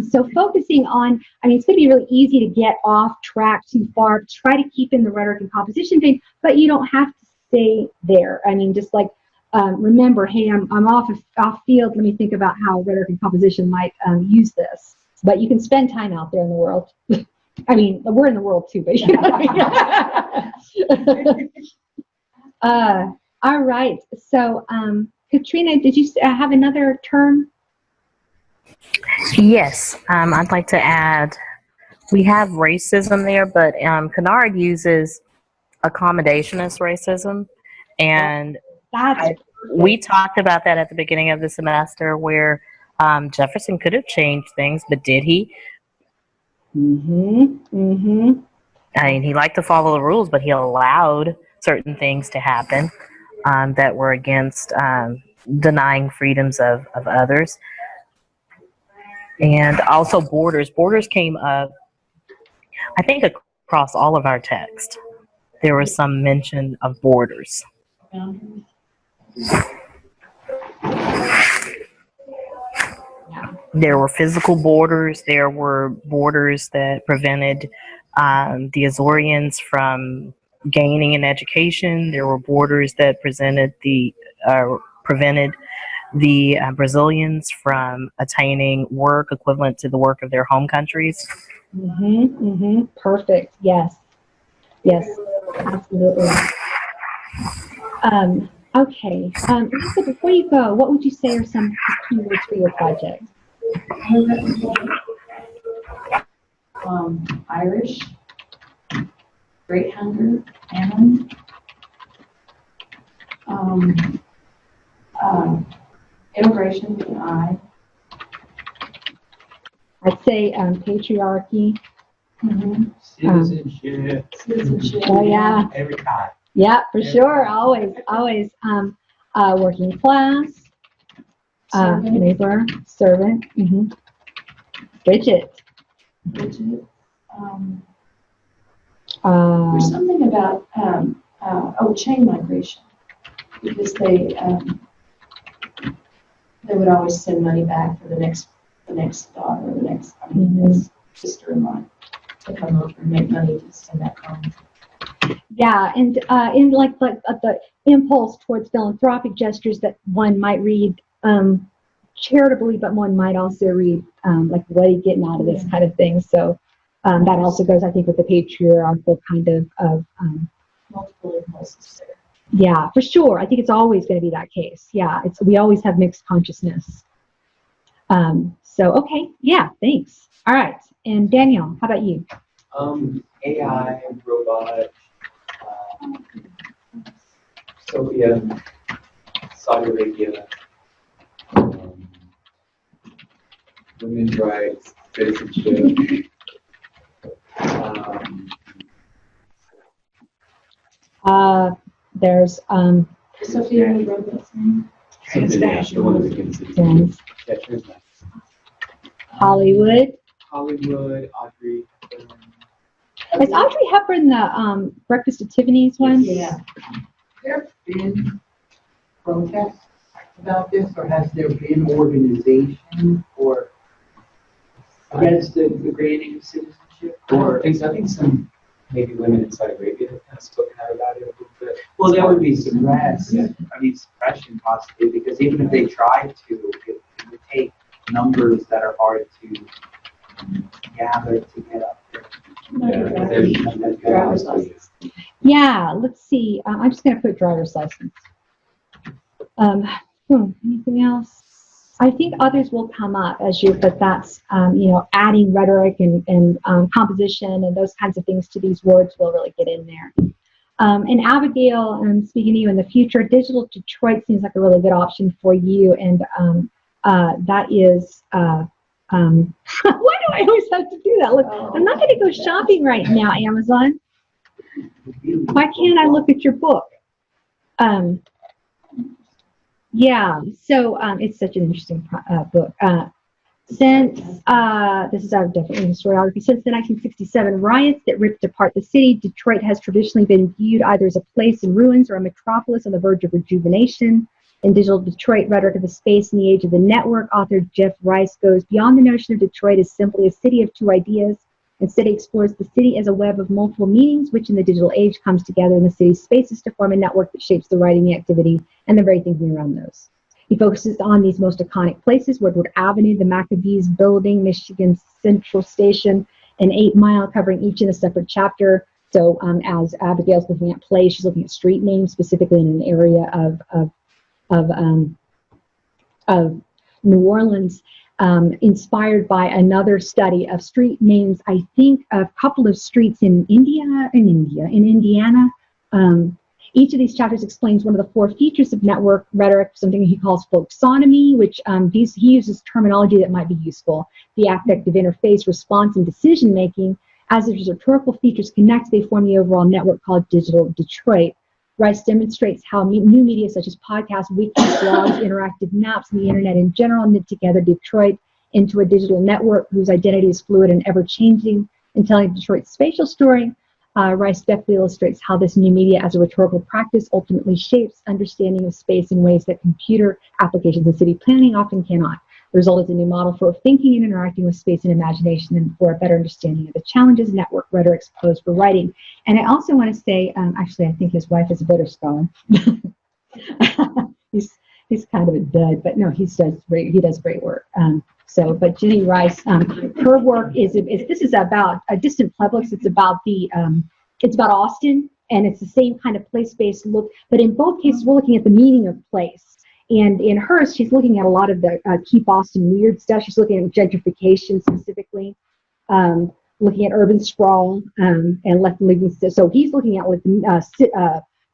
so focusing on, it's going to be really easy to get off track too far, try to keep in the rhetoric and composition thing, but you don't have to stay there. Just like, remember, hey, I'm off field. Let me think about how rhetoric and composition might use this. But you can spend time out there in the world. We're in the world too, but all right. So, Katrina, did you have another term? Yes. I'd like to add, we have racism there, but Kennard uses accommodationist racism. And we talked about that at the beginning of the semester where Jefferson could have changed things, but did he? Mm-hmm. He liked to follow the rules, but he allowed certain things to happen that were against denying freedoms of others. And also borders. Borders came up, I think, across all of our text. There was some mention of borders. There were physical borders. There were borders that prevented the Azorians from gaining an education. There were borders that prevented the Brazilians from attaining work equivalent to the work of their home countries. Perfect. Yes, absolutely. Okay. Lisa, before you go, what would you say are some keywords for your project? Irish, Great Hunger, famine, immigration with an I. I'd say patriarchy. Citizenship. Oh yeah. Every time. Yeah, for sure. Always. Working class. Neighbor, servant. Bridget. There's something about chain migration, because they would always send money back for the next daughter or the next sister-in-law to come over and make money to send back home. Yeah, and in like the impulse towards philanthropic gestures that one might read charitably, but one might also read like, what are you getting out of this kind of thing? So that also goes, I think, with the patriarchal kind of multiple impulses there. Yeah, for sure. I think it's always going to be that case. Yeah, we always have mixed consciousness. So okay, yeah, thanks. All right, and Daniel, how about you? AI, robot, Sophia, Saudi Arabia, women's rights, citizenship. There's Sophia wrote that name. Hollywood. Hollywood, Audrey Is Audrey Hepburn the Breakfast at Tiffany's one? Yeah. There been protests about this, or has there been organization or against the granting of citizenship? Or I think some maybe women in Saudi Arabia have kind of spoken out about it a little bit. Well, that would be suppressed. I mean, suppression possibly, because even if they tried to, it would take numbers that are hard to gather to get up there. Driver's license. Yeah, let's see. I'm just going to put driver's license. Anything else? I think others will come up but that's, adding rhetoric and composition and those kinds of things to these words will really get in there. And Abigail, speaking to you in the future, Digital Detroit seems like a really good option for you. And that is, why do I always have to do that? Look, I'm not going to go shopping right now, Amazon. Why can't I look at your book? Yeah, so it's such an interesting book. Since, this is definitely historiography, since the 1967 riots that ripped apart the city, Detroit has traditionally been viewed either as a place in ruins or a metropolis on the verge of rejuvenation. In Digital Detroit, Rhetoric of the Space in the Age of the Network, author Jeff Rice goes beyond the notion of Detroit as simply a city of two ideas. Instead, he explores the city as a web of multiple meanings, which in the digital age comes together in the city's spaces to form a network that shapes the writing, the activity, and the very thinking around those. He focuses on these most iconic places: Woodward Avenue, the Maccabees Building, Michigan Central Station, and 8 Mile, covering each in a separate chapter. So as Abigail's looking at plays, she's looking at street names, specifically in an area of New Orleans, inspired by another study of street names. I think a couple of streets in Indiana. Each of these chapters explains one of the 4 features of network rhetoric, something he calls folksonomy, which he uses terminology that might be useful. The affective interface, response, and decision-making. As these rhetorical features connect, they form the overall network called Digital Detroit. Rice demonstrates how new media such as podcasts, wikis, blogs, interactive maps, and the internet in general knit together Detroit into a digital network whose identity is fluid and ever-changing. In telling Detroit's spatial story, Rice deftly illustrates how this new media as a rhetorical practice ultimately shapes understanding of space in ways that computer applications and city planning often cannot. The result is a new model for thinking and interacting with space and imagination, and for a better understanding of the challenges network rhetorics pose for writing. And I also want to say, actually, I think his wife is a better scholar. he's kind of a dud, but no, he does great work. But Jenny Rice, her work this is about a distant publics. It's about Austin, and it's the same kind of place-based look. But in both cases, we're looking at the meaning of place. And in hers, she's looking at a lot of the Keep Austin Weird stuff. She's looking at gentrification specifically, looking at urban sprawl and left living. So he's looking at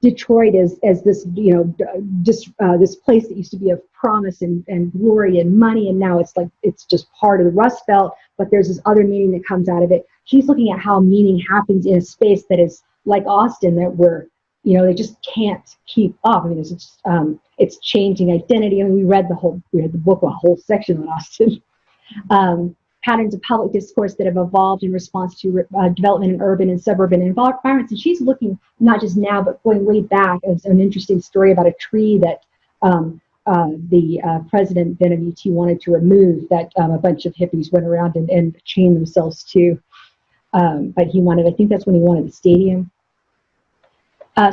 Detroit as this, this place that used to be of promise and glory and money, and now it's just part of the Rust Belt. But there's this other meaning that comes out of it. She's looking at how meaning happens in a space that is like Austin, that they just can't keep up. I mean, it's changing identity. I mean, we read the book, a whole section on Austin. Patterns of public discourse that have evolved in response to development in urban and suburban environments. And she's looking not just now, but going way back. It's an interesting story about a tree that the president then of UT wanted to remove, that a bunch of hippies went around and chained themselves to. But I think that's when he wanted the stadium.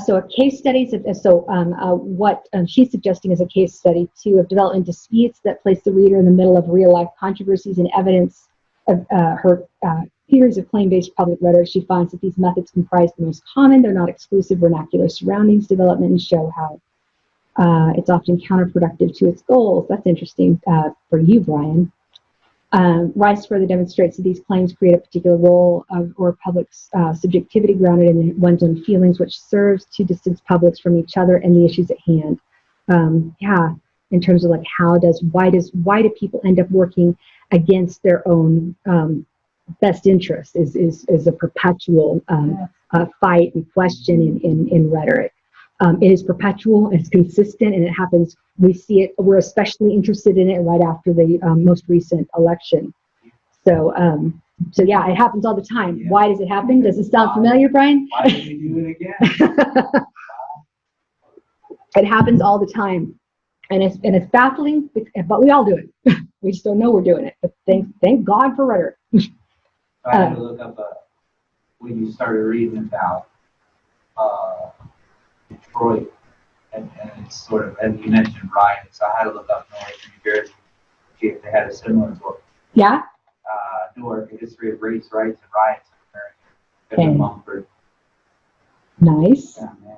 So a case studies, what she's suggesting is a case study too of development disputes that place the reader in the middle of real life controversies and evidence of her theories of claim-based public rhetoric. She finds that these methods comprise the most common. They're not exclusive vernacular surroundings development, and show how it's often counterproductive to its goals. That's interesting for you, Brian. Rice further demonstrates that these claims create a particular role or public's subjectivity grounded in one's own feelings, which serves to distance publics from each other and the issues at hand. In terms of why do people end up working against their own best interests is a perpetual fight and question in rhetoric. It is perpetual, it's consistent, and it happens. We see it. We're especially interested in it right after the most recent election. So So yeah, it happens all the time. Yeah. Why does it happen? Does it sound familiar, Brian? Why did we do it again? It happens all the time, and it's baffling, but we all do it. We just don't know we're doing it. But thank God for rhetoric. I had to look up when you started reading about Detroit, and it's sort of, and you mentioned riots, so I had to look up Newark, New Jersey, see if they had a similar book. Yeah. Newark, A History of Race, Rights, and Riots in America. Okay. Mumford. Nice. Yeah, man.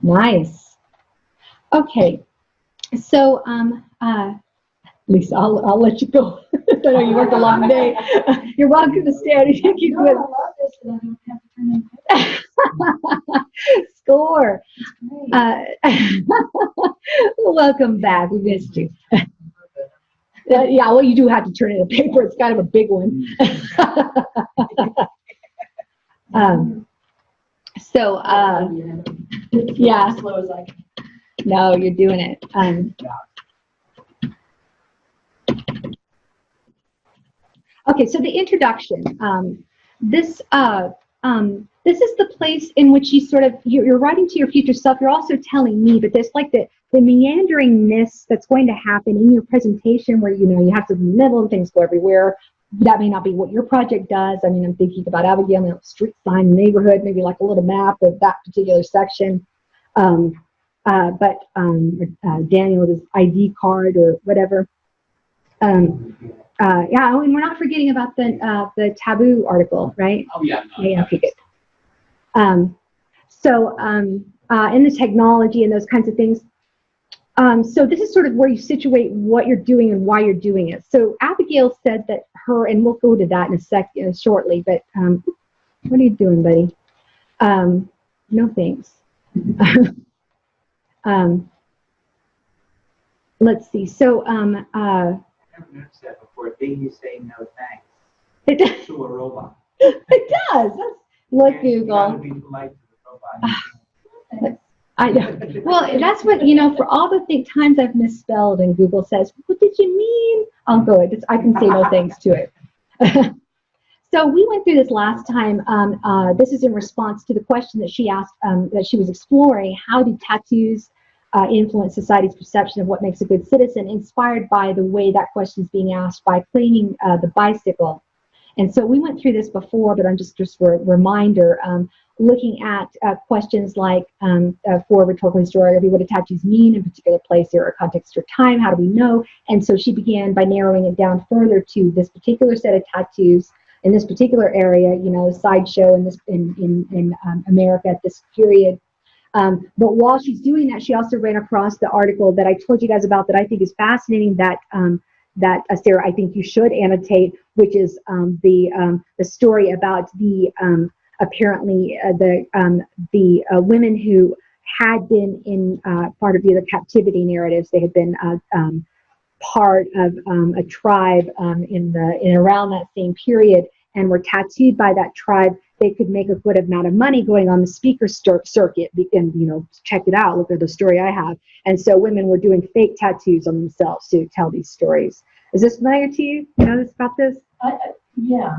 Nice. Okay. So Lisa, I'll let you go. I know you worked a long day. You're welcome to stay on. You keep No, I good. love this, and I don't have to turn in. Score. It's great. Welcome back. We missed you. Yeah, well, you do have to turn in a paper. It's kind of a big one. So, yeah. As slow as I can. No, you're doing it. Okay, so the introduction. This is the place in which you sort of, you're writing to your future self. You're also telling me, but there's like the meanderingness that's going to happen in your presentation where, you have to middle and things go everywhere. That may not be what your project does. I mean, I'm thinking about Abigail, street sign, neighborhood, maybe like a little map of that particular section. But Daniel with his ID card or whatever. Yeah, and we're not forgetting about the taboo article, right? Oh yeah. No, Yeah, okay, good. So in the technology and those kinds of things. So this is sort of where you situate what you're doing and why you're doing it. So Abigail said that and we'll go to that in a second, shortly, but what are you doing, buddy? No thanks. Let's see. So I've never noticed that before. Thing you say no thanks it does. to a robot. It does. Look, You gotta Google. be polite to the robot. I know. Well, that's what, for all the times I've misspelled and Google says, what did you mean? I'll go. I can say no thanks to it. So we went through this last time. This is in response to the question that she asked, that she was exploring. How do tattoos influence society's perception of what makes a good citizen, inspired by the way that question is being asked by claiming the bicycle. And so we went through this before, but I'm just for a reminder, looking at questions like, for a rhetorical historiography, what do tattoos mean in a particular place or context or time? How do we know? And so she began by narrowing it down further to this particular set of tattoos in this particular area, sideshow in America at this period. But while she's doing that, she also ran across the article that I told you guys about that I think is fascinating, that Sarah, I think you should annotate, which is the story about the apparently the women who had been in part of the captivity narratives. They had been part of a tribe in around that same period and were tattooed by that tribe. They could make a good amount of money going on the speaker circuit, and check it out. Look at the story I have. And so women were doing fake tattoos on themselves to tell these stories. Is this familiar to you? You know this about this? Yeah.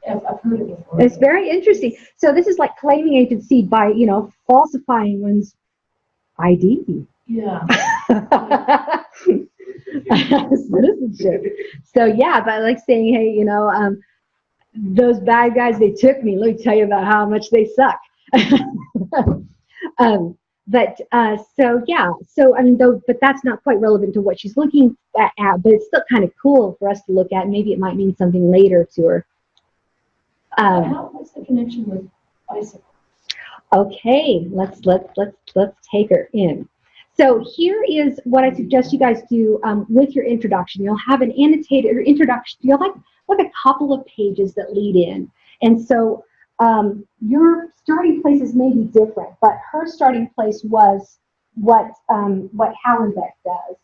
I've heard of it before. It's very interesting. So this is like claiming agency by falsifying one's ID. Yeah. Citizenship. So yeah, but like saying, hey, those bad guys, they took me. Let me tell you about how much they suck. So yeah, so I mean, but that's not quite relevant to what she's looking at, but it's still kind of cool for us to look at. Maybe it might mean something later to her. What's the connection with bicycles? Okay, let's take her in. So here is what I suggest you guys do with your introduction. You'll have an annotated introduction. You'll like a couple of pages that lead in. And so your starting places may be different, but her starting place was what Hallenbeck does.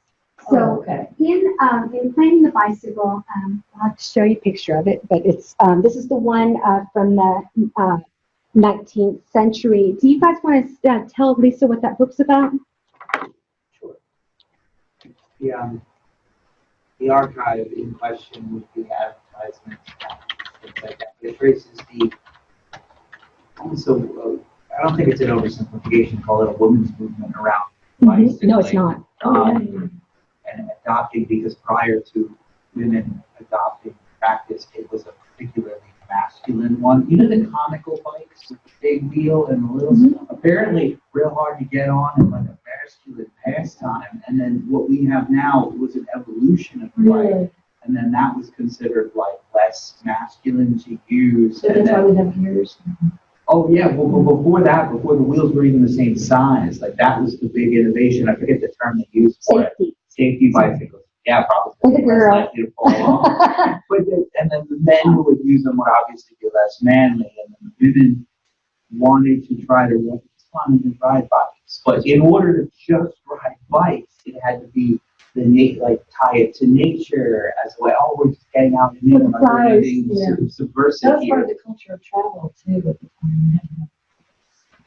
So okay. in Planning the Bicycle, I'll have to show you a picture of it, but it's this is the one from the 19th century. Do you guys want to tell Lisa what that book's about? Sure. The archive in question would be advertisement like that, but it traces the, so, I don't think it's an oversimplification to call it a women's movement around bikes. No, it's not. And adopting, because prior to women adopting practice, it was a particularly masculine one. You know the comical bikes with the big wheel and the little, apparently real hard to get on and like a masculine pastime. And then what we have now was an evolution of the bike. And then that was considered like less masculine to use. So that's why we have gears. Oh yeah, well before that, before the wheels were even the same size, like that was the big innovation. I forget the term they used for it. Safety bicycles. Yeah, probably. For the girl. Likely to fall off. And then the men who would use them would obviously be less manly, and then the women wanted to try to ride bikes. But in order to just ride bikes, it had to be tie it to nature as well. Oh, we're just getting out and in, like anything subversive That was here. part of the culture of travel too at the time.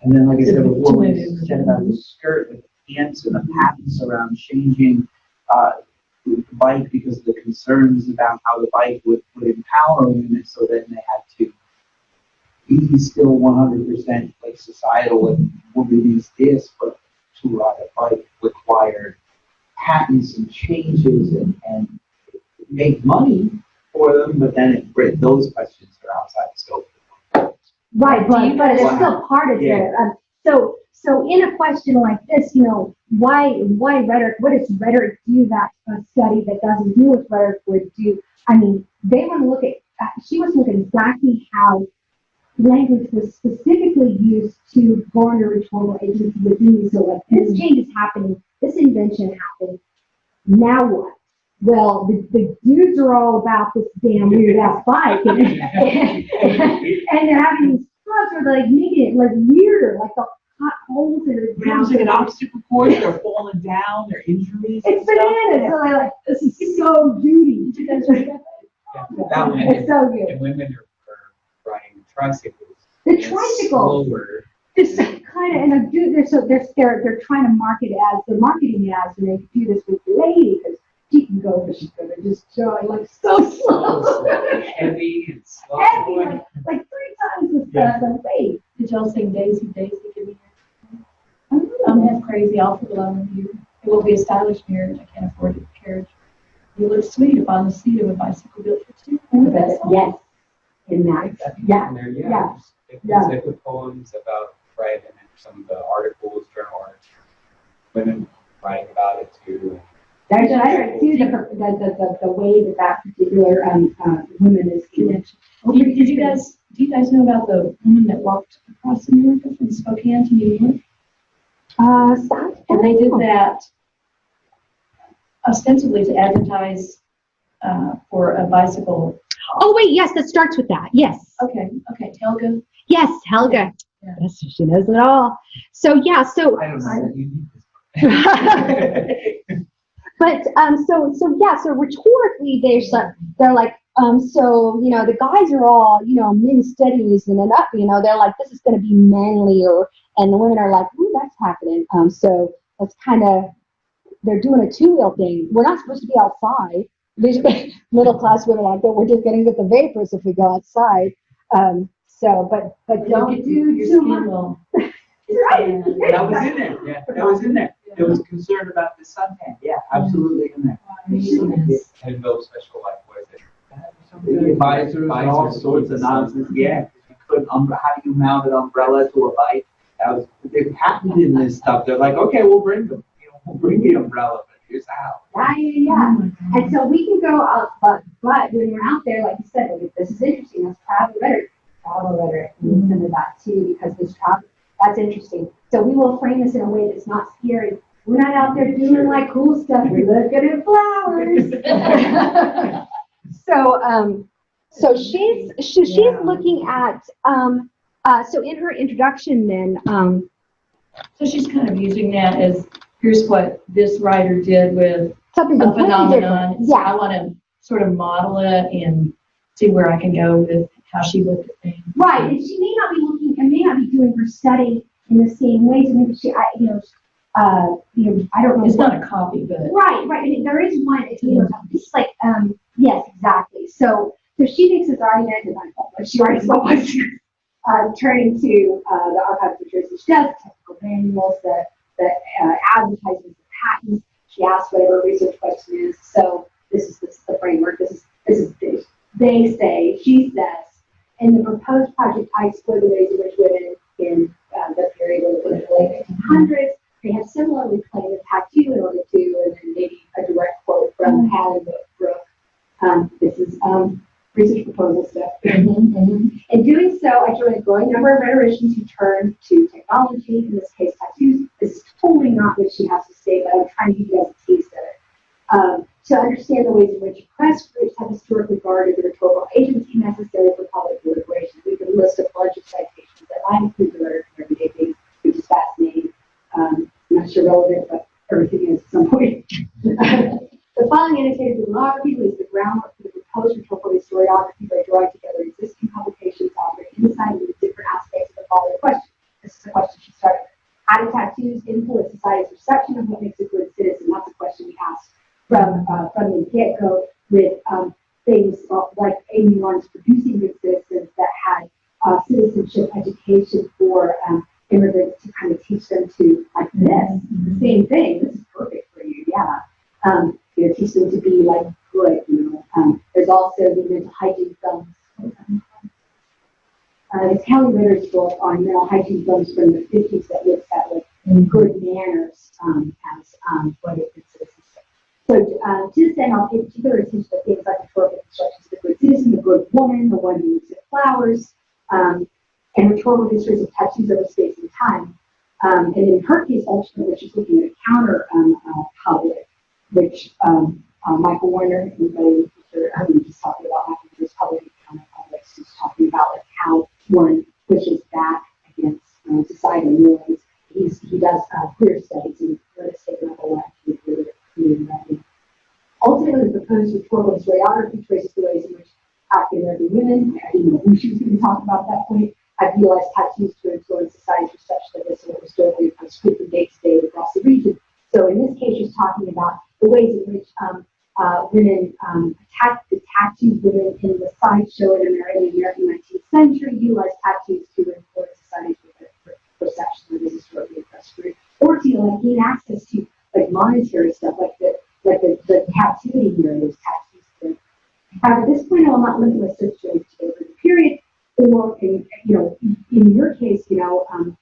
And then, like I said before, we said about the skirt with the pants and the patents around changing the bike because of the concerns about how the bike would empower women. So then they had to be still 100% like societal and women use this, but to ride a bike required patents and changes and make money for them, but then those questions are outside the scope. Right, but it's still part of it. So in a question like this, why rhetoric? What does rhetoric do that a study that doesn't deal with rhetoric would do? I mean, they want to look at. She was looking at exactly how language was specifically used to garner rhetorical agency within you. So, like, this change is happening. This invention happened. Now what? Well, the dudes are all about this damn weird ass bike, and they're having these clubs where they're like making it like weirder, like the hot holes in the It ground. was like an obstacle course. They're falling down. Their injuries. It's bananas. So they're like, this is so duty. It's so good. And women are riding tricycles. The tricycle. Slower. It's kind of, and they're trying to market it as, they're marketing it as, and they do this with the lady because she can go, but she's gonna just join like so slow. Heavy and slow. Heavy, like 3 times the weight. Did y'all sing Daisy, Daisy, give me your I'm half crazy, I'll put along with you. It will be a stylish marriage, I can't afford a carriage. You look sweet upon the seat of a bicycle built for two. Yes. In that. Yeah. And they're, Yeah. They put poems about, right, and then some of the articles, journal articles, women writing about it too. I heard too the way that particular woman is connected. Do you guys know about the woman that walked across America from Spokane to New York? And they did that ostensibly to advertise for a bicycle. Oh wait, yes, that starts with that. Yes. Okay, Helga. Yes, Helga. Yeah. Yes, she knows it all. So yeah, so. I don't know. You need this. But so rhetorically they're like so the guys are all men studies and up they're like, this is going to be manlier, and the women are like, ooh, that's happening. So that's kind of, they're doing a two-wheel thing. We're not supposed to be outside. These middle class women like that. We're just going to get the vapors if we go outside. But don't do too much. Right. That was in there. Yeah, that was in there. There was concern about the suntan. Yeah, absolutely in there. And build special, like, what is it? Visors, all sorts of nonsense. Yeah, you couldn't. How do you mount an umbrella to a bike? They're patenting this stuff. They're like, okay, we'll bring them. We'll bring the umbrella, but here's how. Yeah. And so we can go out, but when we're out there, like you said, this is interesting. That's travel rhetoric. We need some of that too, because this travel. That's interesting. So we will frame this in a way that's not scary. We're not out there doing like cool stuff. We're looking at flowers. So she's looking at so in her introduction then So she's kind of using that as, here's what this writer did with something a completely phenomenon. different. So Yeah. I want to sort of model it and see where I can go with how she looked at things. Right, and she may not be looking, and may not be doing her study in the same ways. I mean, I don't know. It's not a copy, but Right. I mean, there is one. It's like, yes, exactly. So she makes this argument, and I thought, she already spoke my secret. Turning to the archive of literature, she does technical manuals, the advertisements, the patents. She asks whatever research question is. So this is the framework. This is they say, she says. In the proposed project, I explore the ways in which women in the period of the late 1800s, they have similarly claimed a tattoo in order to, and then maybe a direct quote from Helen Brooke. This is research proposal stuff. In doing so, I joined a growing number of rhetoricians who turn to technology, in this case tattoos. This is totally not what she has to say, but I'm trying to give you guys a taste of it. To understand the ways in which press groups have historically guarded the rhetorical agency necessary for public deliberation. We can list a bunch of citations that I include the letter from everyday things, which is fascinating. I'm not sure relevant, but everything is at some point. The following annotated bibliography lays the groundwork for the proposed rhetorical historiography by drawing together existing publications offering insight into different aspects of the following question. This is the question she started with. How do tattoos influence society's perception of what makes a good citizen? That's a question we asked from the get-go with things like A&M-Commerce producing good citizens that had citizenship education for immigrants to kind of teach them to like this. The same thing. This is perfect for you. Yeah. Teach them to be like good. There's also the mental hygiene films. It's Kelly Ritter's book on mental hygiene films from the 50s that looks at like good manners as what it consists. So to this end, I'll pay particular attention to things like rhetorical constructions of the good citizen, the good woman, the one who looks at flowers, and rhetorical histories of tattoos over space and time. And in her case, ultimately, she's looking at a counter public, which Michael Warner, anybody just talking about Michael Warner's public counter public, who's talking about like how one pushes back against societal norms. He does queer studies and let us take another one. Ultimately, the proposed rhetorical historiography traces the ways in which African American women, I didn't know who she was going to talk about at that point, have utilized tattoos to influence society's perception of this and what historically script from day to day across the region. So in this case, she's talking about the ways in which women the tattooed women in the sideshow in the early American 19th century utilized tattoos to influence society's perception of this historically oppressed group, or to gain access to like monetary stuff, like the captivity here, those tattoos. At this point, I'm not limiting my search to over the period, or in your case, I'm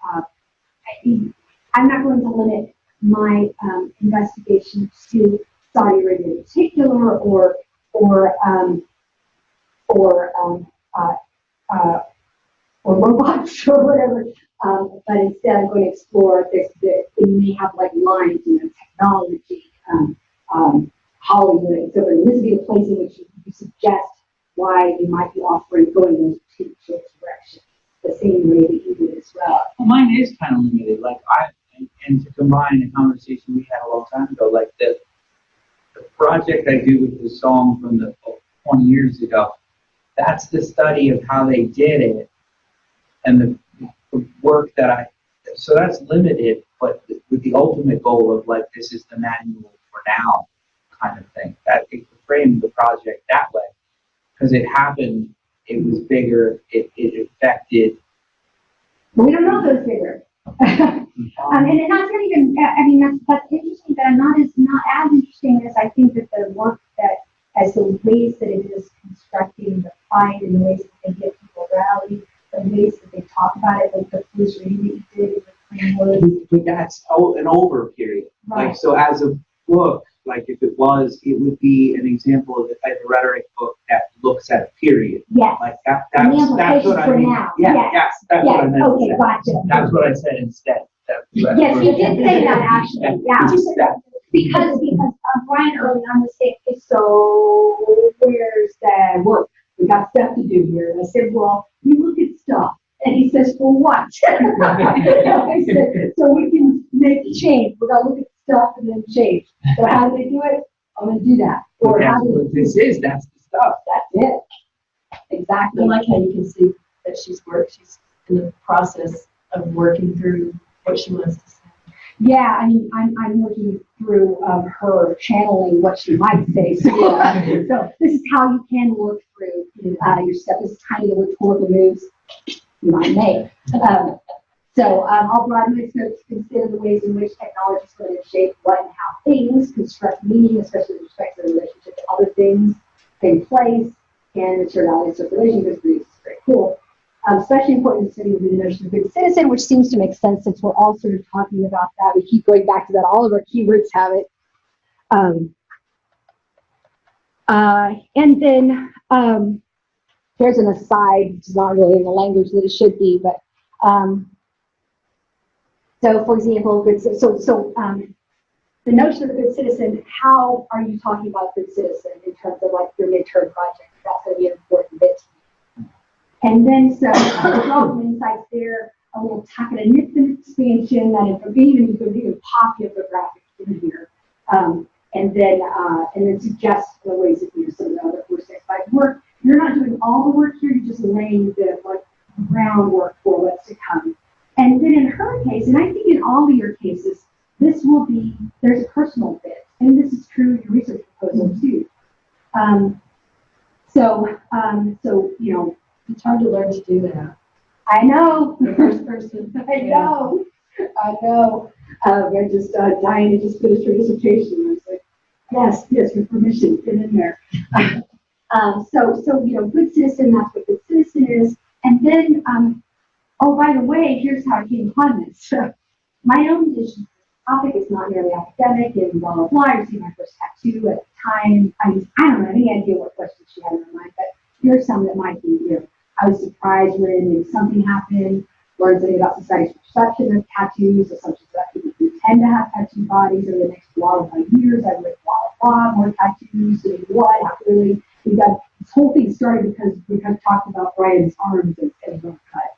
not going to limit my investigation to Saudi Arabia in particular, or robots or whatever. But instead, I'm going to explore this. They may have like lines, technology, Hollywood, and so forth. This would be a place in which you suggest why you might be offering going in two directions, the same way that you did as well. Well, mine is kind of limited. Like and to combine a conversation we had a long time ago, like the project I do with the song from the 20 years ago, that's the study of how they did it, and the work that so that's limited, but with the ultimate goal of like, this is the manual for now kind of thing. That it framed the project that way, because it happened, it was bigger, it affected. We don't know those bigger. And that's not even, that's interesting, but not as interesting as I think that the work that, as the ways that it is constructing the fight and the ways that they get people rallied, the ways that they talk about it, like the police reading that you did with Greenwood. But that's an over period. Right. Like, so as a book, like if it would be an example of the type of rhetoric book that looks at a period. Yes. Like that's what I mean. Now. Yeah, yes, that's what I meant. Okay, gotcha. That's what I said instead. Yes, you did say that actually. Yeah. That. Because Brian early on was saying, okay, so where's the work? We got stuff to do here. And I said, well, we look at stuff. And he says, for what? I said, so we can make change. We're gonna look at stuff and then change. So how do they do it? I'm gonna do that. Or that's what this is. That's the stuff. That's it. Exactly. I like how you can see that she's in the process of working through what she wants to say. Yeah, I mean, I'm looking through her channeling what she might say. So, so this is how you can work through your stuff. This is kind of the rhetorical moves you might make. I'll broaden my scope to consider the ways in which technology is going to shape what and how things construct meaning, especially with respect to the relationship to other things, take place, and materialities of relationships. It's very cool. Especially important in studying the notion of good citizen, which seems to make sense since we're all sort of talking about that. We keep going back to that. All of our keywords have it. And then here's an aside, which is not really in the language that it should be, but so for example, the notion of a good citizen, how are you talking about good citizen in terms of like your midterm project? That's going to be an important bit. And then, so there's all some insights there, a little tackle and expansion, that you could even pop the graphics in here. And then suggest the ways that some of the other 4, 6, 5 work. You're not doing all the work here, you're just laying the groundwork for what's to come. And then in her case, and I think in all of your cases, this will be, there's a personal bit. And this is true in your research proposal too. It's hard to learn to do that. I know. The first person. I know. I'm just dying to just finish her dissertation. I was like, yes, with permission, get in there. Good citizen, that's what good citizen is. And then, oh, by the way, here's how I came upon this. My own topic is not nearly academic and blah, blah, blah. I received my first tattoo at the time. I don't know any idea what questions she had in her mind, but here's some that might be here. I was surprised when something happened, learned something about society's perception of tattoos, assumptions that people who tend to have tattoo bodies over the next blah, blah, years. I've read blah, more tattoos, doing what, not really. We got this whole thing started because we kind of talked about Brian's arms and rough cut.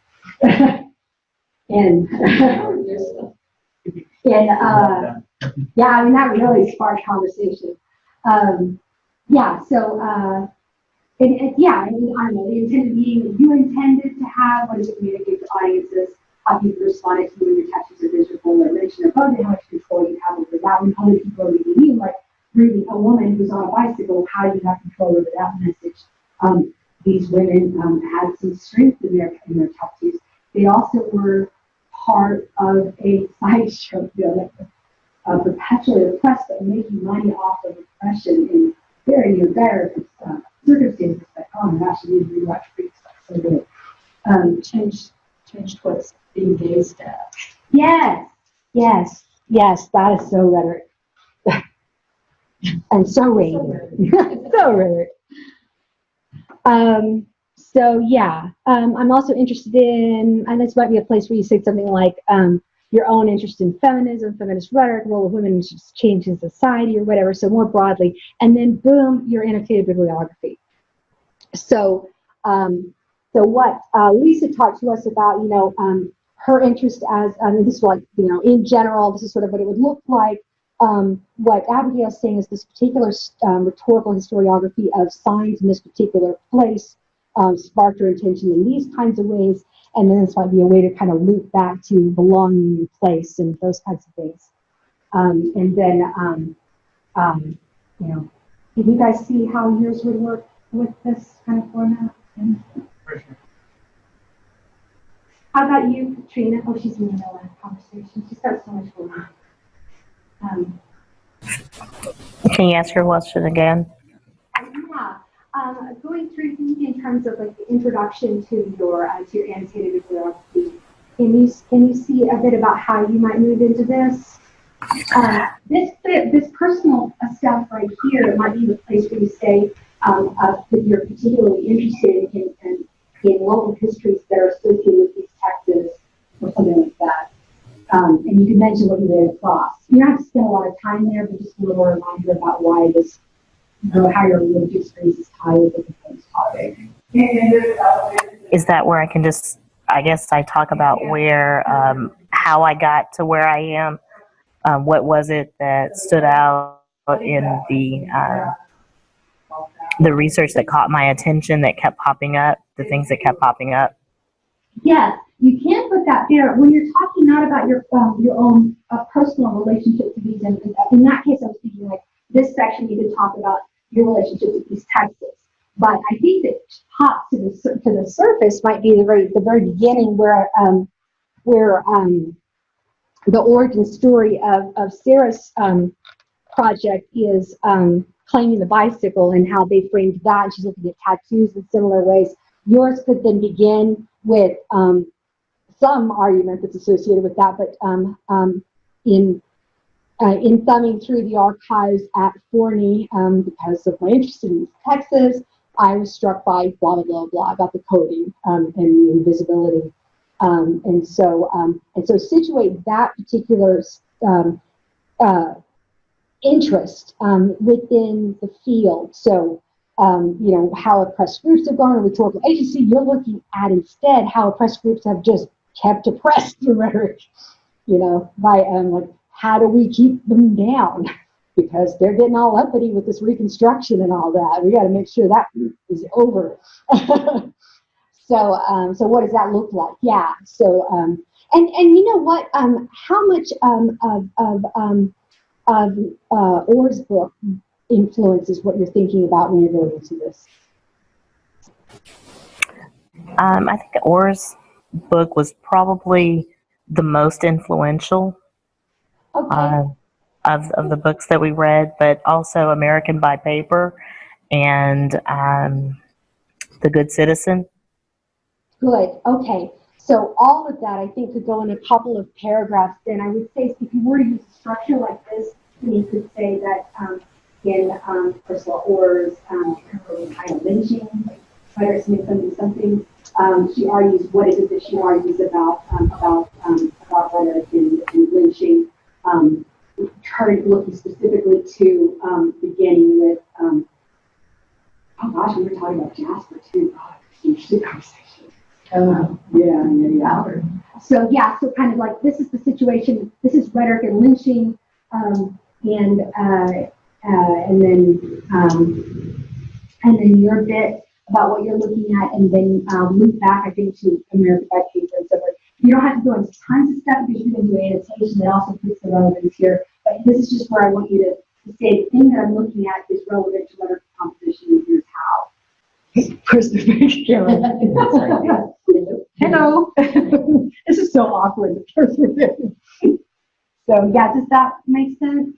Yeah, I mean, that really sparked conversation. I don't know, the intended meaning that you intended to have, what does it communicate to audiences, how people responded to when your tattoos are visual, or mention above it, how much control you have over that, when other people are reading you, like reading a woman who's on a bicycle, how do you have control over that message? These women had some strength in their tattoos. They also were part of a sideshow, perpetually oppressed, but making money off of oppression in very dire circumstances. Like, oh my gosh, you need to rewatch Freaks. That's so good. Changed what's being gazed at. Yes, that is so rhetoric. And so rhetoric. So rhetoric. I'm also interested in, and this might be a place where you say something like your own interest in feminism, feminist rhetoric, role of women in changing society or whatever, so more broadly, and then boom, your annotated bibliography. So what Lisa talked to us about, her interest as, this is like, in general, this is sort of what it would look like. What Abigail's saying is this particular rhetorical historiography of signs in this particular place sparked her attention in these kinds of ways, and then this might be a way to kind of loop back to belonging in place and those kinds of things. Can you guys see how yours would work with this kind of format? For sure. How about you, Katrina? Oh, she's in the middle of the conversation. She's got so much going on. Can you ask your question again? Going through in terms of like the introduction to your annotated bibliography, can you see a bit about how you might move into this? This personal stuff right here might be the place where you say that you're particularly interested in local histories that are associated with these texts or something like that. And you can mention what you read across. You don't have to spend a lot of time there, but just a little reminder about why this, how your religious experience is tied with this topic. Is that where I can just, I guess I talk about where, how I got to where I am? What was it that stood out in the research that caught my attention, that kept popping up, the things that kept popping up? Yes, you can put that there when you're talking not about your own personal relationship to these. And in that case, I was thinking like this section you could talk about your relationship to East Texas. But I think that pops to the surface might be the very beginning where the origin story of Sarah's project is claiming the bicycle and how they framed that. And she's looking at tattoos in similar ways. Yours could then begin with some argument that's associated with that, but in thumbing through the archives at Forney, because of my interest in East Texas, I was struck by blah, blah, blah, blah about the coding and the invisibility. And so situate that particular interest within the field. So, how oppressed groups have gone, or rhetorical agency, you're looking at instead how oppressed groups have just kept oppressed through rhetoric, by like, how do we keep them down? Because they're getting all uppity with this Reconstruction and all that. We got to make sure that is over. So what does that look like? Yeah. So, and you know what? How much of Orr's book influences what you're thinking about when you're going into this? I think Orr's book was probably the most influential of the books that we read, but also American by Paper and The Good Citizen. Good. Okay. So all of that, I think, could go in a couple of paragraphs. Then I would say, if you were to use a structure like this, you could say that in Ursula Orr's kind of lynching, writer something. She argues, what is it that she argues about rhetoric and lynching? Looking specifically to beginning with, oh gosh, we were talking about Jasper too. Oh, interesting conversation. Yeah. So kind of like this is the situation. This is rhetoric and lynching, and then your bit about what you're looking at, and then loop back, I think, to American by Paper and so forth. You don't have to go into tons of stuff because you're going to do annotation that also puts the relevance here. But this is just where I want you to say the thing that I'm looking at is relevant to rhetoric composition, and here's how. Hello. This is so awkward. So yeah, does that make sense?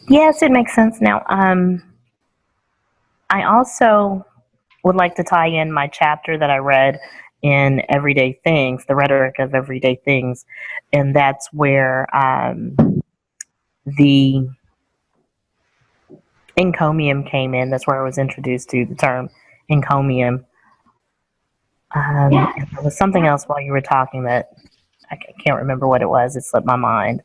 Yes, it makes sense now. I also would like to tie in my chapter that I read in Everyday Things, the rhetoric of everyday things, and that's where the encomium came in. That's where I was introduced to the term encomium. Yes. There was something else while you were talking that I can't remember what it was. It slipped my mind.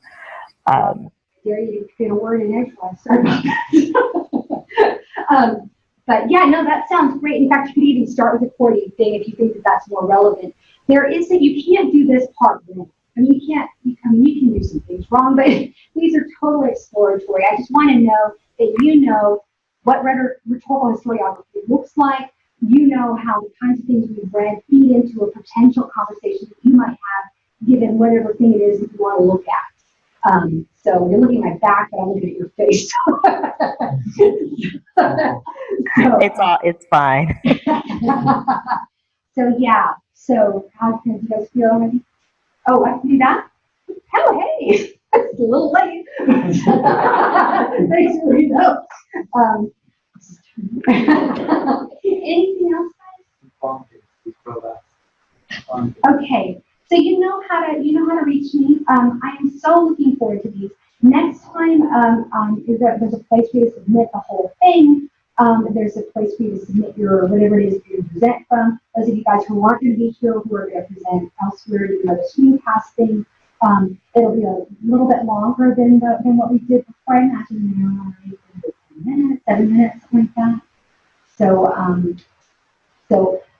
Dare you to get a word in edgewise. Sorry about that. But yeah, no, that sounds great. In fact, you could even start with the courting thing if you think that that's more relevant. There is that you can't do this part wrong. I mean, you can do some things wrong, but these are totally exploratory. I just want to know that you know what rhetorical historiography looks like. You know how the kinds of things we've read feed into a potential conversation that you might have, given whatever thing it is that you want to look at. So you're looking at my back, but I'm looking at your face. It's fine. So yeah. So how can you guys feel already? Oh, I can do that? Oh, hey, it's a little late. Thanks for reading up. Anything else, guys? Okay, so you know how to reach me. I am so looking forward to these. Next time, there's a place for you to submit the whole thing. There's a place for you to submit your whatever it is you present from. Those of you guys who aren't going to be here, who are going to present elsewhere, you know, the screencast thing. It'll be a little bit longer than what we did before. I imagine 7 minutes, something like that. So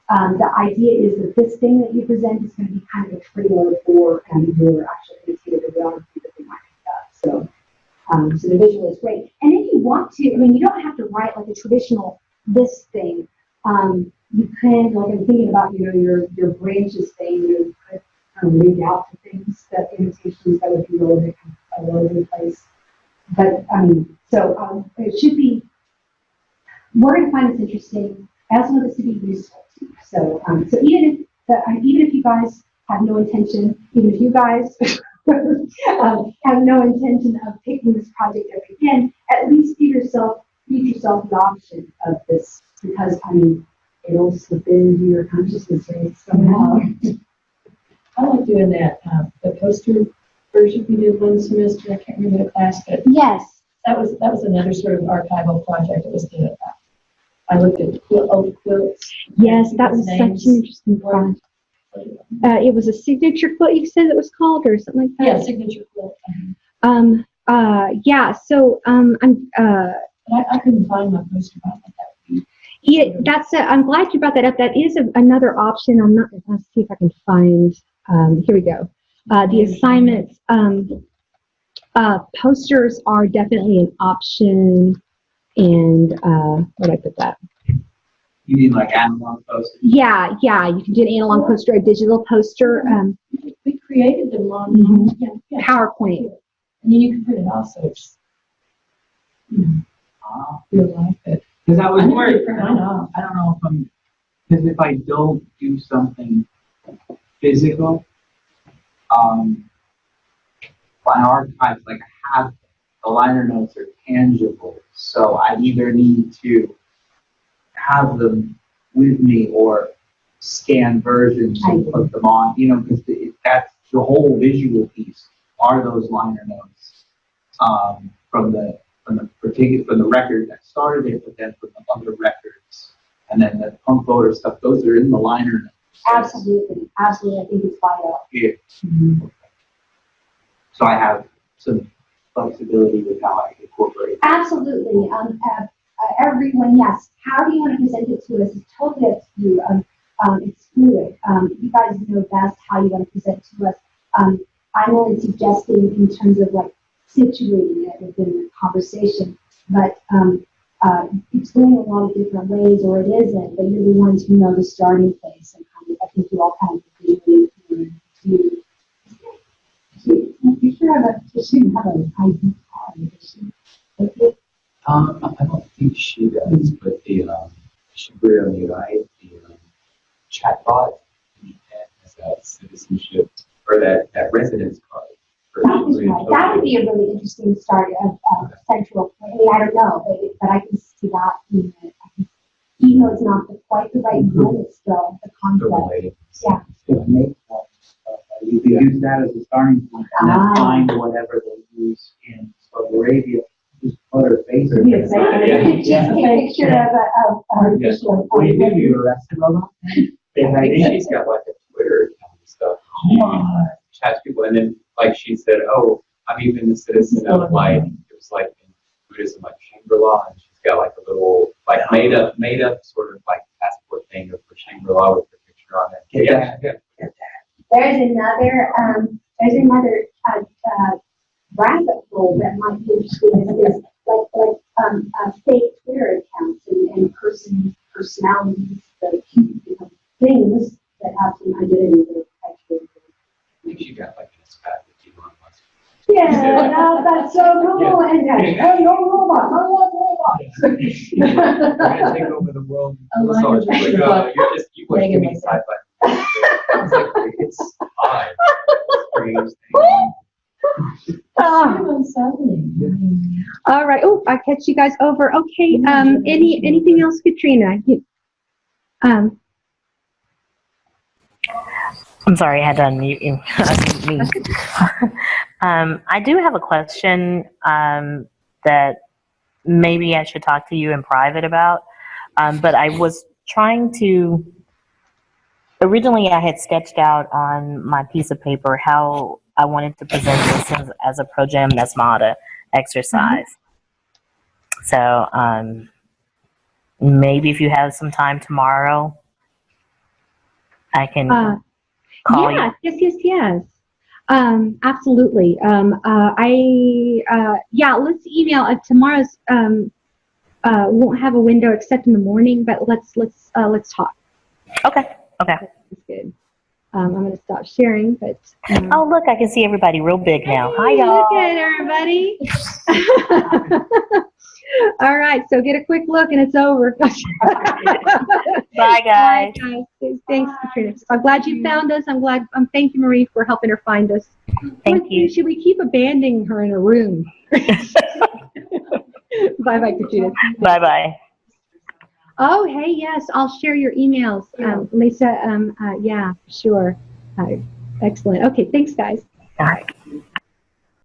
the idea is that this thing that you present is going to be kind of a trailer for your actual creative bibliography that they might pick up. So the visual is great. And if you want to, I mean, you don't have to write like a traditional this thing. You could, like I'm thinking about, your branches thing, you could kind of link out to things, that invitations that would be relevant all over the place. But, it should be, we're going to find this interesting. I also want this to be useful too. So, even if you guys have no intention, even if you guys have no intention of picking this project up again, at least feed yourself the option of this, because it'll slip into your consciousness right somehow. I like doing that, the poster version we did one semester. I can't remember the class, but Yes. that was another sort of archival project. It was I looked at old quilts. Yes, that was such an interesting project. It was a signature quilt, you said it was called, or something like that? Yeah, signature quilt. Yeah, so, But I couldn't find my poster. I thought that would be I'm glad you brought that up. That is another option. Let's see if I can find, here we go. The assignments, posters are definitely an option, and, where did I put that? You mean like analog posters? Yeah, you can do an analog poster, a digital poster, we created them on PowerPoint. And then you can print it off, so it's real life. But Because I was I worried. never print mine off. I don't know because if I don't do something physical, my archives, like I have, the liner notes are tangible, so I either need to have them with me or scan versions and put them on, because that's the whole visual piece are those liner notes from the record that started it, but then from the other records, and then the punk voter stuff. Those are in the liner notes. Absolutely. I think it's vital. Yeah. So I have some flexibility with how I incorporate. Absolutely. Everyone, yes. How do you want to present it to us? It's totally up to you. It's fluid. You guys know best how you want to present to us. I'm only suggesting in terms of like situating it within the conversation, but it's going a lot of different ways, or it isn't. But you're the ones who know the starting place, and I think you all kind of visually to. You should have an ID card. I don't think she does, but she put it on the right, the chatbot has that citizenship or that residence card. That would be a really interesting start of central. I don't know, but I can see that. Even though it's not quite the right one, it's still the concept. Yeah. You could use that as a starting point and then find whatever they use in Saudi Arabia. Just put her face in it. Take a picture of her. What do you do? You arrested her? I think she's got like a Twitter account and stuff. She chats people, and then like she said, "Oh, I'm even a citizen of like it was like in Buddhism, like Shangri-La," and she's got like a little like made up sort of like passport thing for Shangri-La with her picture on it. Yeah. There's another rabbit hole that might be interesting is like fake Twitter accounts and personalities, things that have some identity that actually. I think she got like an spat with Elon Musk. Yeah, that's so cool. And hey, no robots, I want robots. We're gonna take over the world. You watch too many sci-fi. It's odd. Strange thing. All right. Oh, I catch you guys over. Okay. Anything else, Katrina? I'm sorry, I had to unmute you. I do have a question that maybe I should talk to you in private about, but I was trying to. Originally, I had sketched out on my piece of paper how I wanted to present this as a Projem Nesmata exercise. So maybe if you have some time tomorrow, I can call you. Yes. Absolutely. Let's email tomorrow's. won't have a window except in the morning, but let's talk. Okay. Okay. That's good. I'm going to stop sharing, but. Oh, look, I can see everybody real big now. Hi, Hey, y'all. look at everybody. All right, so get a quick look and it's over. Bye, Bye, guys. guys. Thanks, Katrina. I'm glad you found us. Thank you, Marie, for helping her find us. Thank you. Should we keep abandoning her in a room? Bye, Katrina. Bye. Oh, hey, yes, I'll share your emails. Lisa, yeah, sure. Excellent. Okay, thanks, guys. All right.